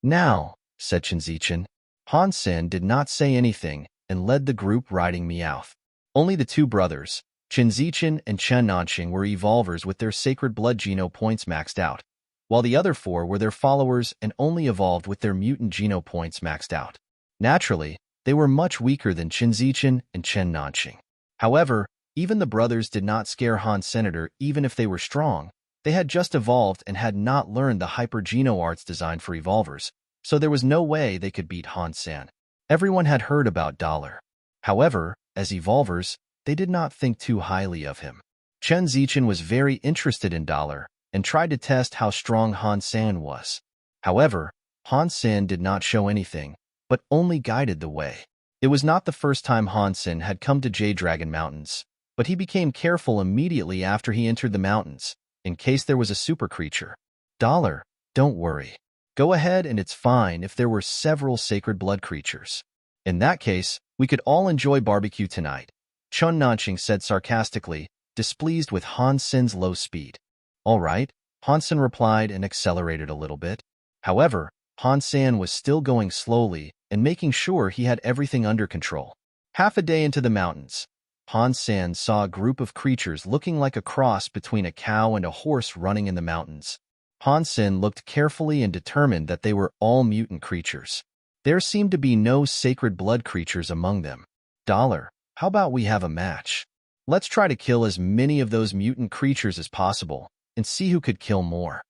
Now, said Chen Zichen. Han Sen did not say anything and led the group riding Meowth. Only the two brothers, Chen Zichen and Chen Nanqing, were evolvers with their sacred blood Geno points maxed out, while the other four were their followers and only evolved with their mutant Geno points maxed out. Naturally, they were much weaker than Chen Zichen and Chen Nanqing. However, even the brothers did not scare Han Senator even if they were strong. They had just evolved and had not learned the hyper-Geno arts designed for evolvers, so there was no way they could beat Han Sen. Everyone had heard about Dollar. However, as evolvers, they did not think too highly of him. Chen Zichen was very interested in Dollar and tried to test how strong Han Sen was. However, Han Sen did not show anything, but only guided the way. It was not the first time Han Sen had come to Jade-Dragon Mountains, but he became careful immediately after he entered the mountains, in case there was a super creature. Dollar, don't worry. Go ahead, and it's fine if there were several sacred blood creatures. In that case, we could all enjoy barbecue tonight, Chun Nanqing said sarcastically, displeased with Han Sen's low speed. All right, Han Sen replied and accelerated a little bit. However, Han Sen was still going slowly and making sure he had everything under control. Half a day into the mountains, Han Sen saw a group of creatures looking like a cross between a cow and a horse running in the mountains. Han Sen looked carefully and determined that they were all mutant creatures. There seemed to be no sacred blood creatures among them. Dollar, how about we have a match? Let's try to kill as many of those mutant creatures as possible and see who could kill more.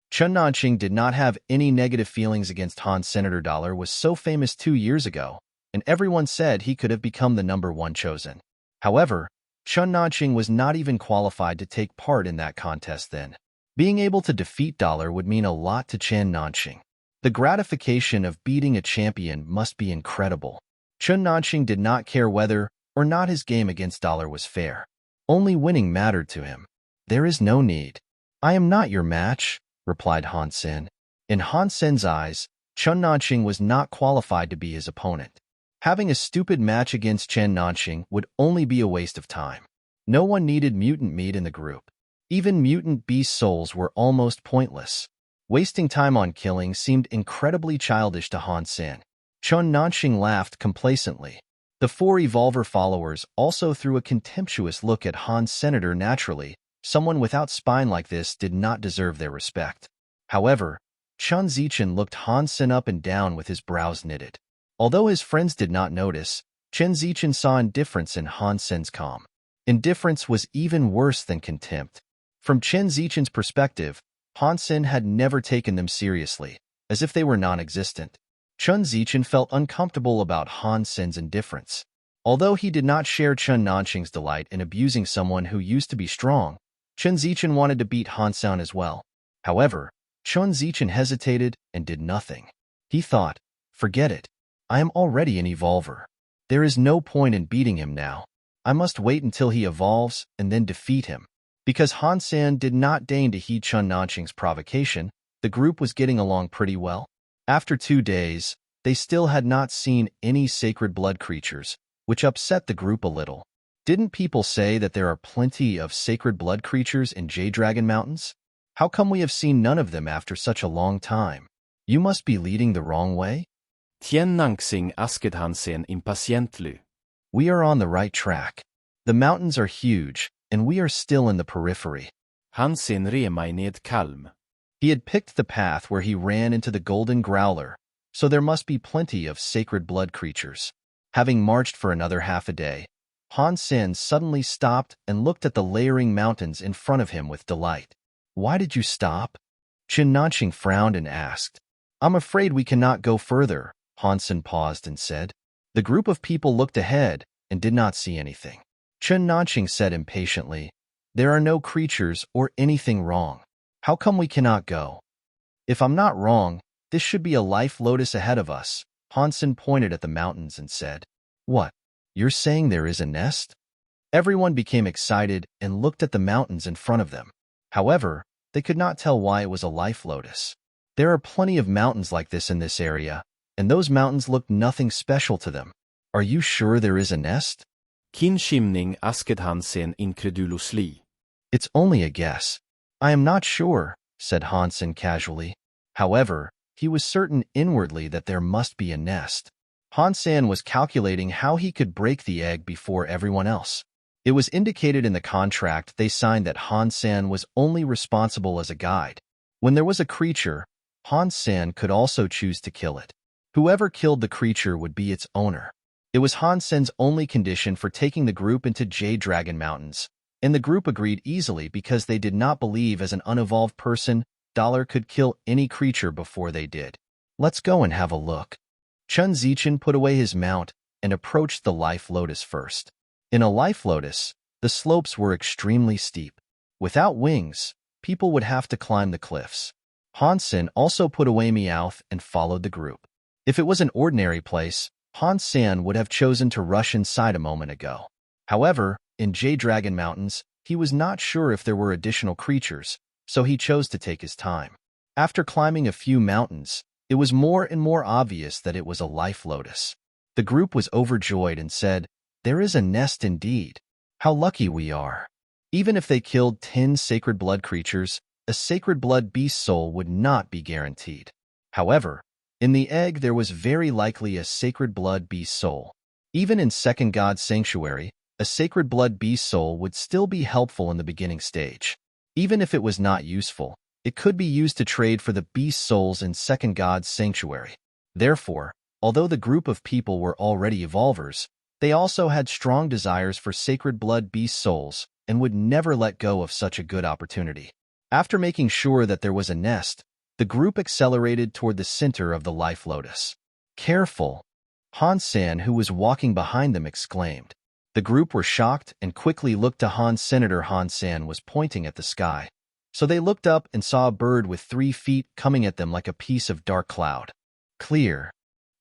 Chen Nanqing did not have any negative feelings against Han. Senator Dollar was so famous 2 years ago, and everyone said he could have become the #1 chosen. However, Chen Nanqing was not even qualified to take part in that contest then. Being able to defeat Dollar would mean a lot to Chen Nanqing. The gratification of beating a champion must be incredible. Chen Nanqing did not care whether or not his game against Dollar was fair. Only winning mattered to him. There is no need. I am not your match, replied Han Sen. In Han Sen's eyes, Chen Nanqing was not qualified to be his opponent. Having a stupid match against Chen Nanqing would only be a waste of time. No one needed mutant meat in the group. Even mutant beast souls were almost pointless. Wasting time on killing seemed incredibly childish to Han Sen. Chen Nanqing laughed complacently. The 4 evolver followers also threw a contemptuous look at Han Senator. Naturally, someone without spine like this did not deserve their respect. However, Chun Zichen looked Han Sen up and down with his brows knitted. Although his friends did not notice, Chen Zichen saw indifference in Han Sen's calm. Indifference was even worse than contempt. From Chen Zichen's perspective, Han Sen had never taken them seriously, as if they were non-existent. Chun Zichen felt uncomfortable about Han Sen's indifference. Although he did not share Chen Nanqing's delight in abusing someone who used to be strong, Chen Zichen wanted to beat Han Sen as well. However, Chen Zichen hesitated and did nothing. He thought, forget it. I am already an evolver. There is no point in beating him now. I must wait until he evolves and then defeat him. Because Han Sen did not deign to heed Chen Nanqing's provocation, the group was getting along pretty well. After 2 days, they still had not seen any sacred blood creatures, which upset the group a little. Didn't people say that there are plenty of sacred blood creatures in Jade Dragon Mountains? How come we have seen none of them after such a long time? You must be leading the wrong way? Tien Nanxing asked Han Sen impatiently. We are on the right track. The mountains are huge, and we are still in the periphery. Han Sen remainet calm. He had picked the path where he ran into the golden growler, so there must be plenty of sacred blood creatures. Having marched for another half a day, Han Sen suddenly stopped and looked at the layering mountains in front of him with delight. Why did you stop? Chen Nanqing frowned and asked. I'm afraid we cannot go further, Han Sen paused and said. The group of people looked ahead and did not see anything. Chen Nanqing said impatiently, there are no creatures or anything wrong. How come we cannot go? If I'm not wrong, this should be a life lotus ahead of us. Han Sen pointed at the mountains and said, What? You're saying there is a nest? Everyone became excited and looked at the mountains in front of them. However, they could not tell why it was a life lotus. There are plenty of mountains like this in this area, and those mountains looked nothing special to them. Are you sure there is a nest? Qin Shimning asked Han Sen incredulously. It's only a guess. I am not sure, said Han Sen casually. However, he was certain inwardly that there must be a nest. Han Sen was calculating how he could break the egg before everyone else. It was indicated in the contract they signed that Han Sen was only responsible as a guide. When there was a creature, Han Sen could also choose to kill it. Whoever killed the creature would be its owner. It was Han Sen's only condition for taking the group into Jade Dragon Mountains, and the group agreed easily because they did not believe as an unevolved person, Dollar could kill any creature before they did. Let's go and have a look. Chen Zichen put away his mount and approached the life lotus first. In a life lotus, the slopes were extremely steep. Without wings, people would have to climb the cliffs. Han Sen also put away Meowth and followed the group. If it was an ordinary place, Han Sen would have chosen to rush inside a moment ago. However, in Jade Dragon Mountains, he was not sure if there were additional creatures, so he chose to take his time. After climbing a few mountains, it was more and more obvious that it was a life lotus. The group was overjoyed and said, There is a nest indeed. How lucky we are. Even if they killed 10 sacred blood creatures, a sacred blood beast soul would not be guaranteed. However, in the egg there was very likely a sacred blood beast soul. Even in Second God Sanctuary, a sacred blood beast soul would still be helpful in the beginning stage. Even if it was not useful, it could be used to trade for the beast souls in Second God's Sanctuary. Therefore, although the group of people were already evolvers, they also had strong desires for sacred blood beast souls and would never let go of such a good opportunity. After making sure that there was a nest, the group accelerated toward the center of the life lotus. Careful! Han Sen, who was walking behind them, exclaimed. The group were shocked and quickly looked to Han. Senator Han Sen was pointing at the sky. So they looked up and saw a bird with 3 feet coming at them like a piece of dark cloud. Clear!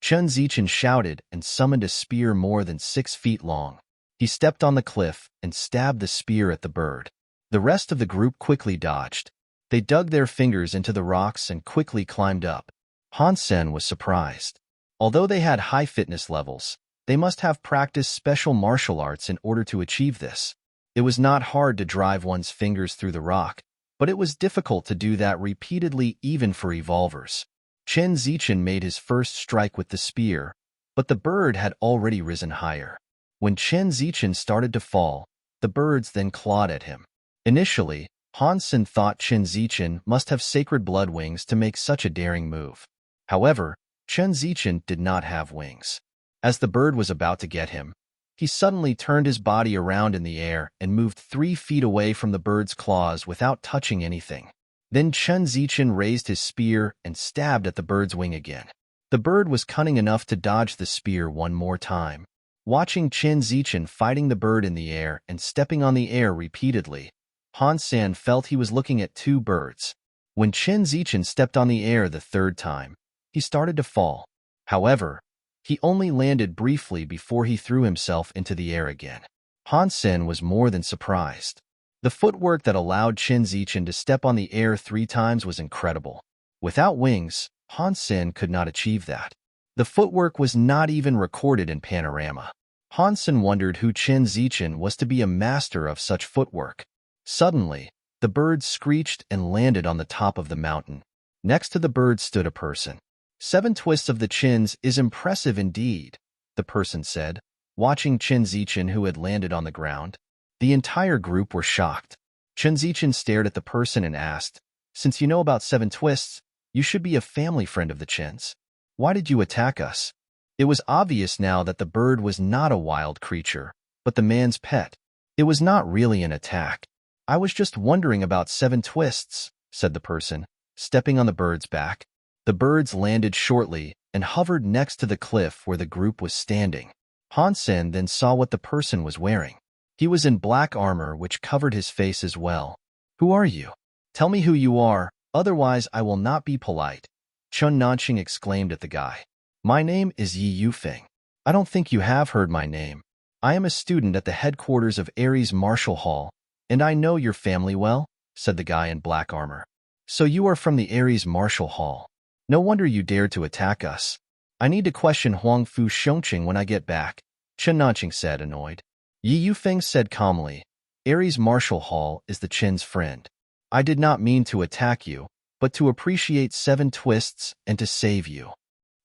Chen Zichen shouted and summoned a spear more than 6 feet long. He stepped on the cliff and stabbed the spear at the bird. The rest of the group quickly dodged. They dug their fingers into the rocks and quickly climbed up. Han Sen was surprised. Although they had high fitness levels, they must have practiced special martial arts in order to achieve this. It was not hard to drive one's fingers through the rock, but it was difficult to do that repeatedly even for evolvers. Chen Zichen made his first strike with the spear, but the bird had already risen higher. When Chen Zichen started to fall, the birds then clawed at him. Initially, Han Sen thought Chen Zichen must have sacred blood wings to make such a daring move. However, Chen Zichen did not have wings. As the bird was about to get him, he suddenly turned his body around in the air and moved 3 feet away from the bird's claws without touching anything. Then Chen Zichen raised his spear and stabbed at the bird's wing again. The bird was cunning enough to dodge the spear one more time. Watching Chen Zichen fighting the bird in the air and stepping on the air repeatedly, Han Sen felt he was looking at two birds. When Chen Zichen stepped on the air the third time, he started to fall. However, he only landed briefly before he threw himself into the air again. Han Sen was more than surprised. The footwork that allowed Chen Zichen to step on the air 3 times was incredible. Without wings, Han Sen could not achieve that. The footwork was not even recorded in Panorama. Han Sen wondered who Chen Zichen was to be a master of such footwork. Suddenly, the bird screeched and landed on the top of the mountain. Next to the bird stood a person. 7 twists of the chins is impressive indeed, the person said, watching Chen Zichen who had landed on the ground. The entire group were shocked. Chen Zichen stared at the person and asked, "Since you know about 7 twists, you should be a family friend of the Chins. Why did you attack us?" It was obvious now that the bird was not a wild creature, but the man's pet. It was not really an attack. "I was just wondering about 7 twists," said the person, stepping on the bird's back. The birds landed shortly and hovered next to the cliff where the group was standing. Han Sen then saw what the person was wearing. He was in black armor which covered his face as well. "Who are you? Tell me who you are, otherwise I will not be polite," Chun Nanqing exclaimed at the guy. "My name is Yi Yufeng. I don't think you have heard my name. I am a student at the headquarters of Ares Martial Hall, and I know your family well," said the guy in black armor. "So you are from the Ares Martial Hall. No wonder you dared to attack us. I need to question Huang Fu Shongqing when I get back," Chen Nanqing said, annoyed. Yi Yufeng said calmly, "Ares Martial Hall is the Chin's friend. I did not mean to attack you, but to appreciate 7 twists and to save you."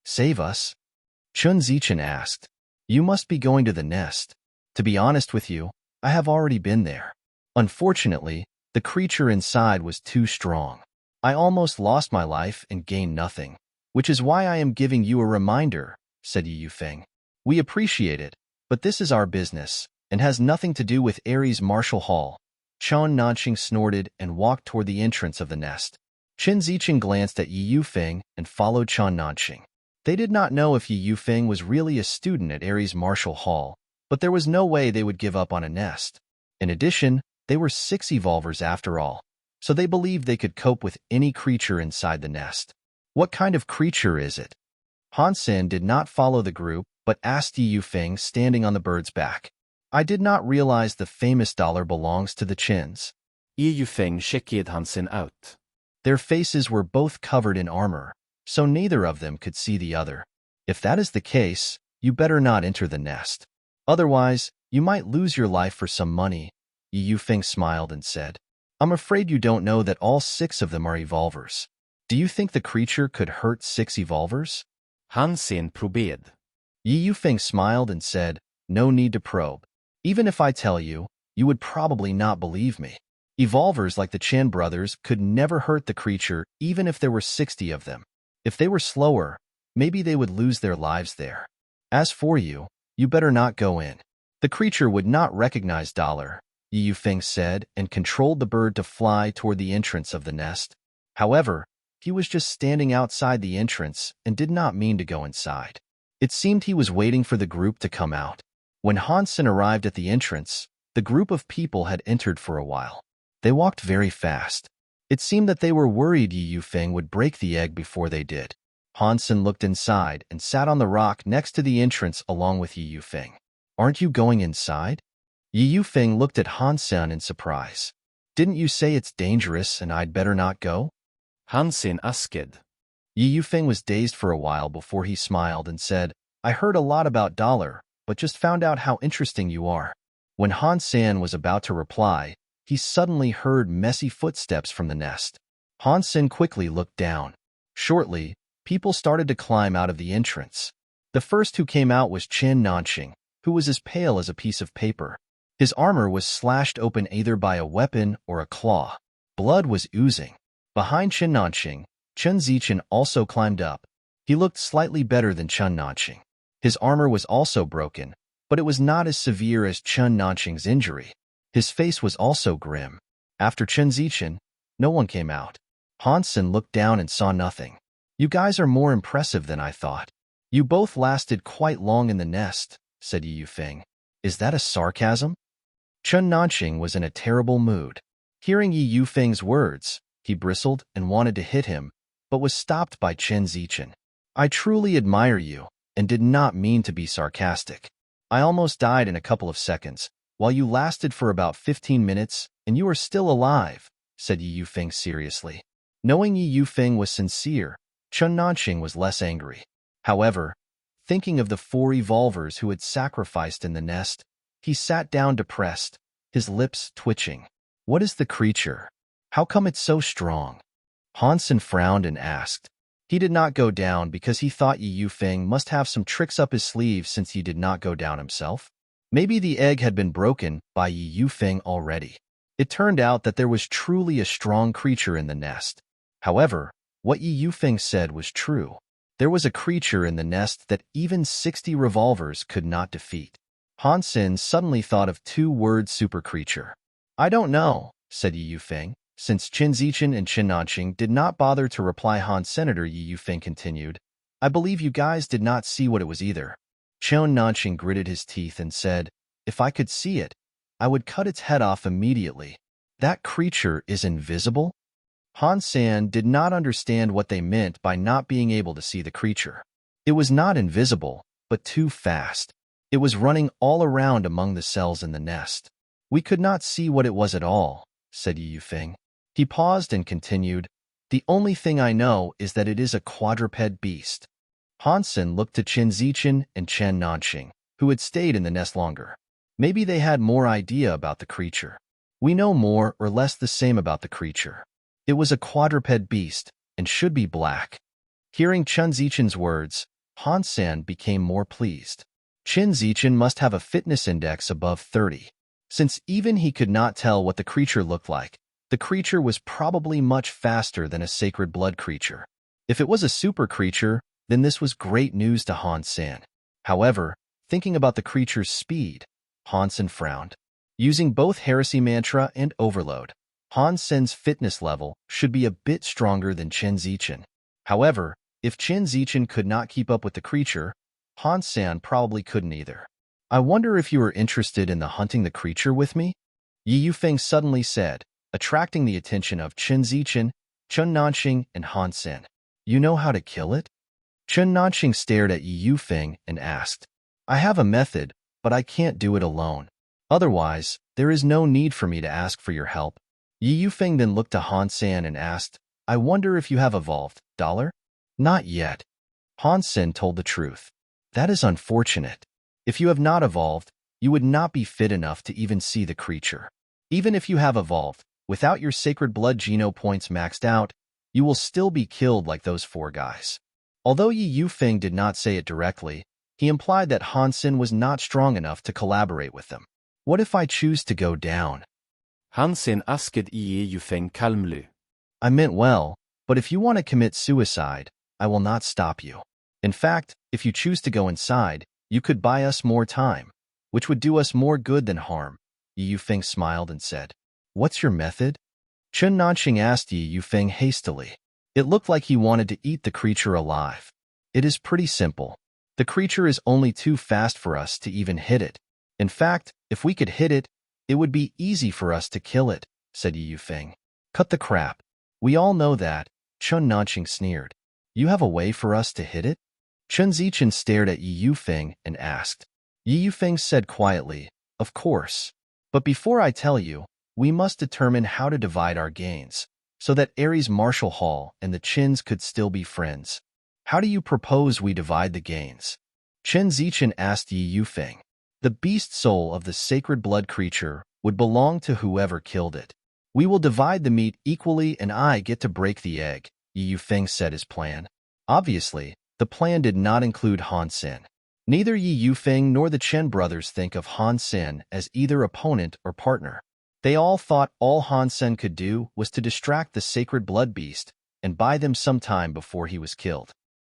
"Save us?" Chun Zichen asked. "You must be going to the nest. To be honest with you, I have already been there. Unfortunately, the creature inside was too strong. I almost lost my life and gained nothing, which is why I am giving you a reminder," said Yi Yufeng. "We appreciate it, but this is our business and has nothing to do with Ares Martial Hall." Chun Nanqing snorted and walked toward the entrance of the nest. Chen Zichen glanced at Yi Yufeng and followed Chun Nanqing. They did not know if Yi Yufeng was really a student at Ares Martial Hall, but there was no way they would give up on a nest. In addition, they were 6 evolvers after all, so they believed they could cope with any creature inside the nest. "What kind of creature is it?" Han Sen did not follow the group, but asked Yi Yufeng standing on the bird's back. "I did not realize the famous dollar belongs to the Chins." Yi Yufeng checked Han Sen out. Their faces were both covered in armor, so neither of them could see the other. "If that is the case, you better not enter the nest. Otherwise, you might lose your life for some money," Yi Yufeng smiled and said. "I'm afraid you don't know that all 6 of them are evolvers. Do you think the creature could hurt 6 evolvers?" Han Sen probed. Yi Yufeng smiled and said, "No need to probe. Even if I tell you, you would probably not believe me. Evolvers like the Chan brothers could never hurt the creature even if there were 60 of them. If they were slower, maybe they would lose their lives there. As for you, you better not go in." "The creature would not recognize dollar," Yi Yufeng said and controlled the bird to fly toward the entrance of the nest. However, he was just standing outside the entrance and did not mean to go inside. It seemed he was waiting for the group to come out. When Han Sen arrived at the entrance, the group of people had entered for a while. They walked very fast. It seemed that they were worried Yi Yufeng would break the egg before they did. Han Sen looked inside and sat on the rock next to the entrance along with Yi Yufeng. "Aren't you going inside?" Yi Yufeng looked at Han Sen in surprise. "Didn't you say it's dangerous and I'd better not go?" Han Sen asked. Yi Yufeng was dazed for a while before he smiled and said, "I heard a lot about dollar, but just found out how interesting you are." When Han Sen was about to reply, he suddenly heard messy footsteps from the nest. Han Sen quickly looked down. Shortly, people started to climb out of the entrance. The first who came out was Chen Nanqing, who was as pale as a piece of paper. His armor was slashed open either by a weapon or a claw. Blood was oozing. Behind Chen Nanqing, Chen Zichen also climbed up. He looked slightly better than Chen Nanqing. His armor was also broken, but it was not as severe as Chen Nanqing's injury. His face was also grim. After Chen Zichen, no one came out. Han Sen looked down and saw nothing. "You guys are more impressive than I thought. You both lasted quite long in the nest," said Yi Yufeng. "Is that a sarcasm?" Chen Nanqing was in a terrible mood. Hearing Yi Yufeng's words, he bristled and wanted to hit him, but was stopped by Chen Zichen. I truly admire you, and did not mean to be sarcastic. I almost died in a couple of seconds, while you lasted for about 15 minutes, and you are still alive, said Yi Yufeng seriously. Knowing Yi Yufeng was sincere, Chen Nanqing was less angry. However, thinking of the 4 evolvers who had sacrificed in the nest, he sat down depressed, his lips twitching. What is the creature? How come it's so strong? Han Sen frowned and asked. He did not go down because he thought Yi Yufeng must have some tricks up his sleeve since he did not go down himself. Maybe the egg had been broken by Yi Yufeng already. It turned out that there was truly a strong creature in the nest. However, what Yi Yufeng said was true. There was a creature in the nest that even 60 revolvers could not defeat. Han Sen suddenly thought of 2-word super creature. I don't know, said Yi Yufeng. Since Chen Zichen and Chen Nanqing did not bother to reply, Han Senator Yi Yufeng continued, I believe you guys did not see what it was either. Chen Nanqing gritted his teeth and said, if I could see it, I would cut its head off immediately. That creature is invisible? Han Sen did not understand what they meant by not being able to see the creature. It was not invisible, but too fast. It was running all around among the cells in the nest. We could not see what it was at all, said Yi Yufeng. He paused and continued, the only thing I know is that it is a quadruped beast. Han Sen looked to Chen Zichen and Chen Nanqing, who had stayed in the nest longer. Maybe they had more idea about the creature. We know more or less the same about the creature. It was a quadruped beast and should be black. Hearing Chen Zichen's words, Han Sen became more pleased. Chen Zichen must have a fitness index above 30. Since even he could not tell what the creature looked like, the creature was probably much faster than a sacred blood creature. If it was a super creature, then this was great news to Han Sen. However, thinking about the creature's speed, Han Sen frowned. Using both Heresy Mantra and Overload, Han Sen's fitness level should be a bit stronger than Chen Zichen. However, if Chen Zichen could not keep up with the creature, Han Sen probably couldn't either. I wonder if you are interested in hunting the creature with me? Yi Yufeng suddenly said, attracting the attention of Chen Zichen, Chen Nanqing, and Han Sen. You know how to kill it? Chen Nanqing stared at Yi Yufeng and asked, I have a method, but I can't do it alone. Otherwise, there is no need for me to ask for your help. Yi Yufeng then looked to Han Sen and asked, I wonder if you have evolved, dollar? Not yet. Han Sen told the truth. That is unfortunate. If you have not evolved, you would not be fit enough to even see the creature. Even if you have evolved, without your sacred blood geno points maxed out, you will still be killed like those 4 guys. Although Yi Yufeng did not say it directly, he implied that Han Sen was not strong enough to collaborate with them. What if I choose to go down? Han Sen asked Yi Yufeng calmly. I meant well, but if you want to commit suicide, I will not stop you. In fact, if you choose to go inside, you could buy us more time, which would do us more good than harm. Yi Yufeng smiled and said, What's your method? Chen Nanqing asked Yi Yufeng hastily. It looked like he wanted to eat the creature alive. It is pretty simple. The creature is only too fast for us to even hit it. In fact, if we could hit it, it would be easy for us to kill it, said Yi Yufeng. Cut the crap. We all know that, Chen Nanqing sneered. You have a way for us to hit it? Chen Zichen stared at Yi Yufeng and asked. Yi Yufeng said quietly, Of course. But before I tell you, we must determine how to divide our gains, so that Ares Marshall Hall and the Chins could still be friends. How do you propose we divide the gains? Chen Zichen asked Yi Yufeng. The beast soul of the sacred blood creature would belong to whoever killed it. We will divide the meat equally and I get to break the egg, Yi Yufeng said his plan. Obviously, the plan did not include Han Sen. Neither Yi Yufeng nor the Chen brothers think of Han Sen as either opponent or partner. They all thought all Han Sen could do was to distract the sacred blood beast and buy them some time before he was killed.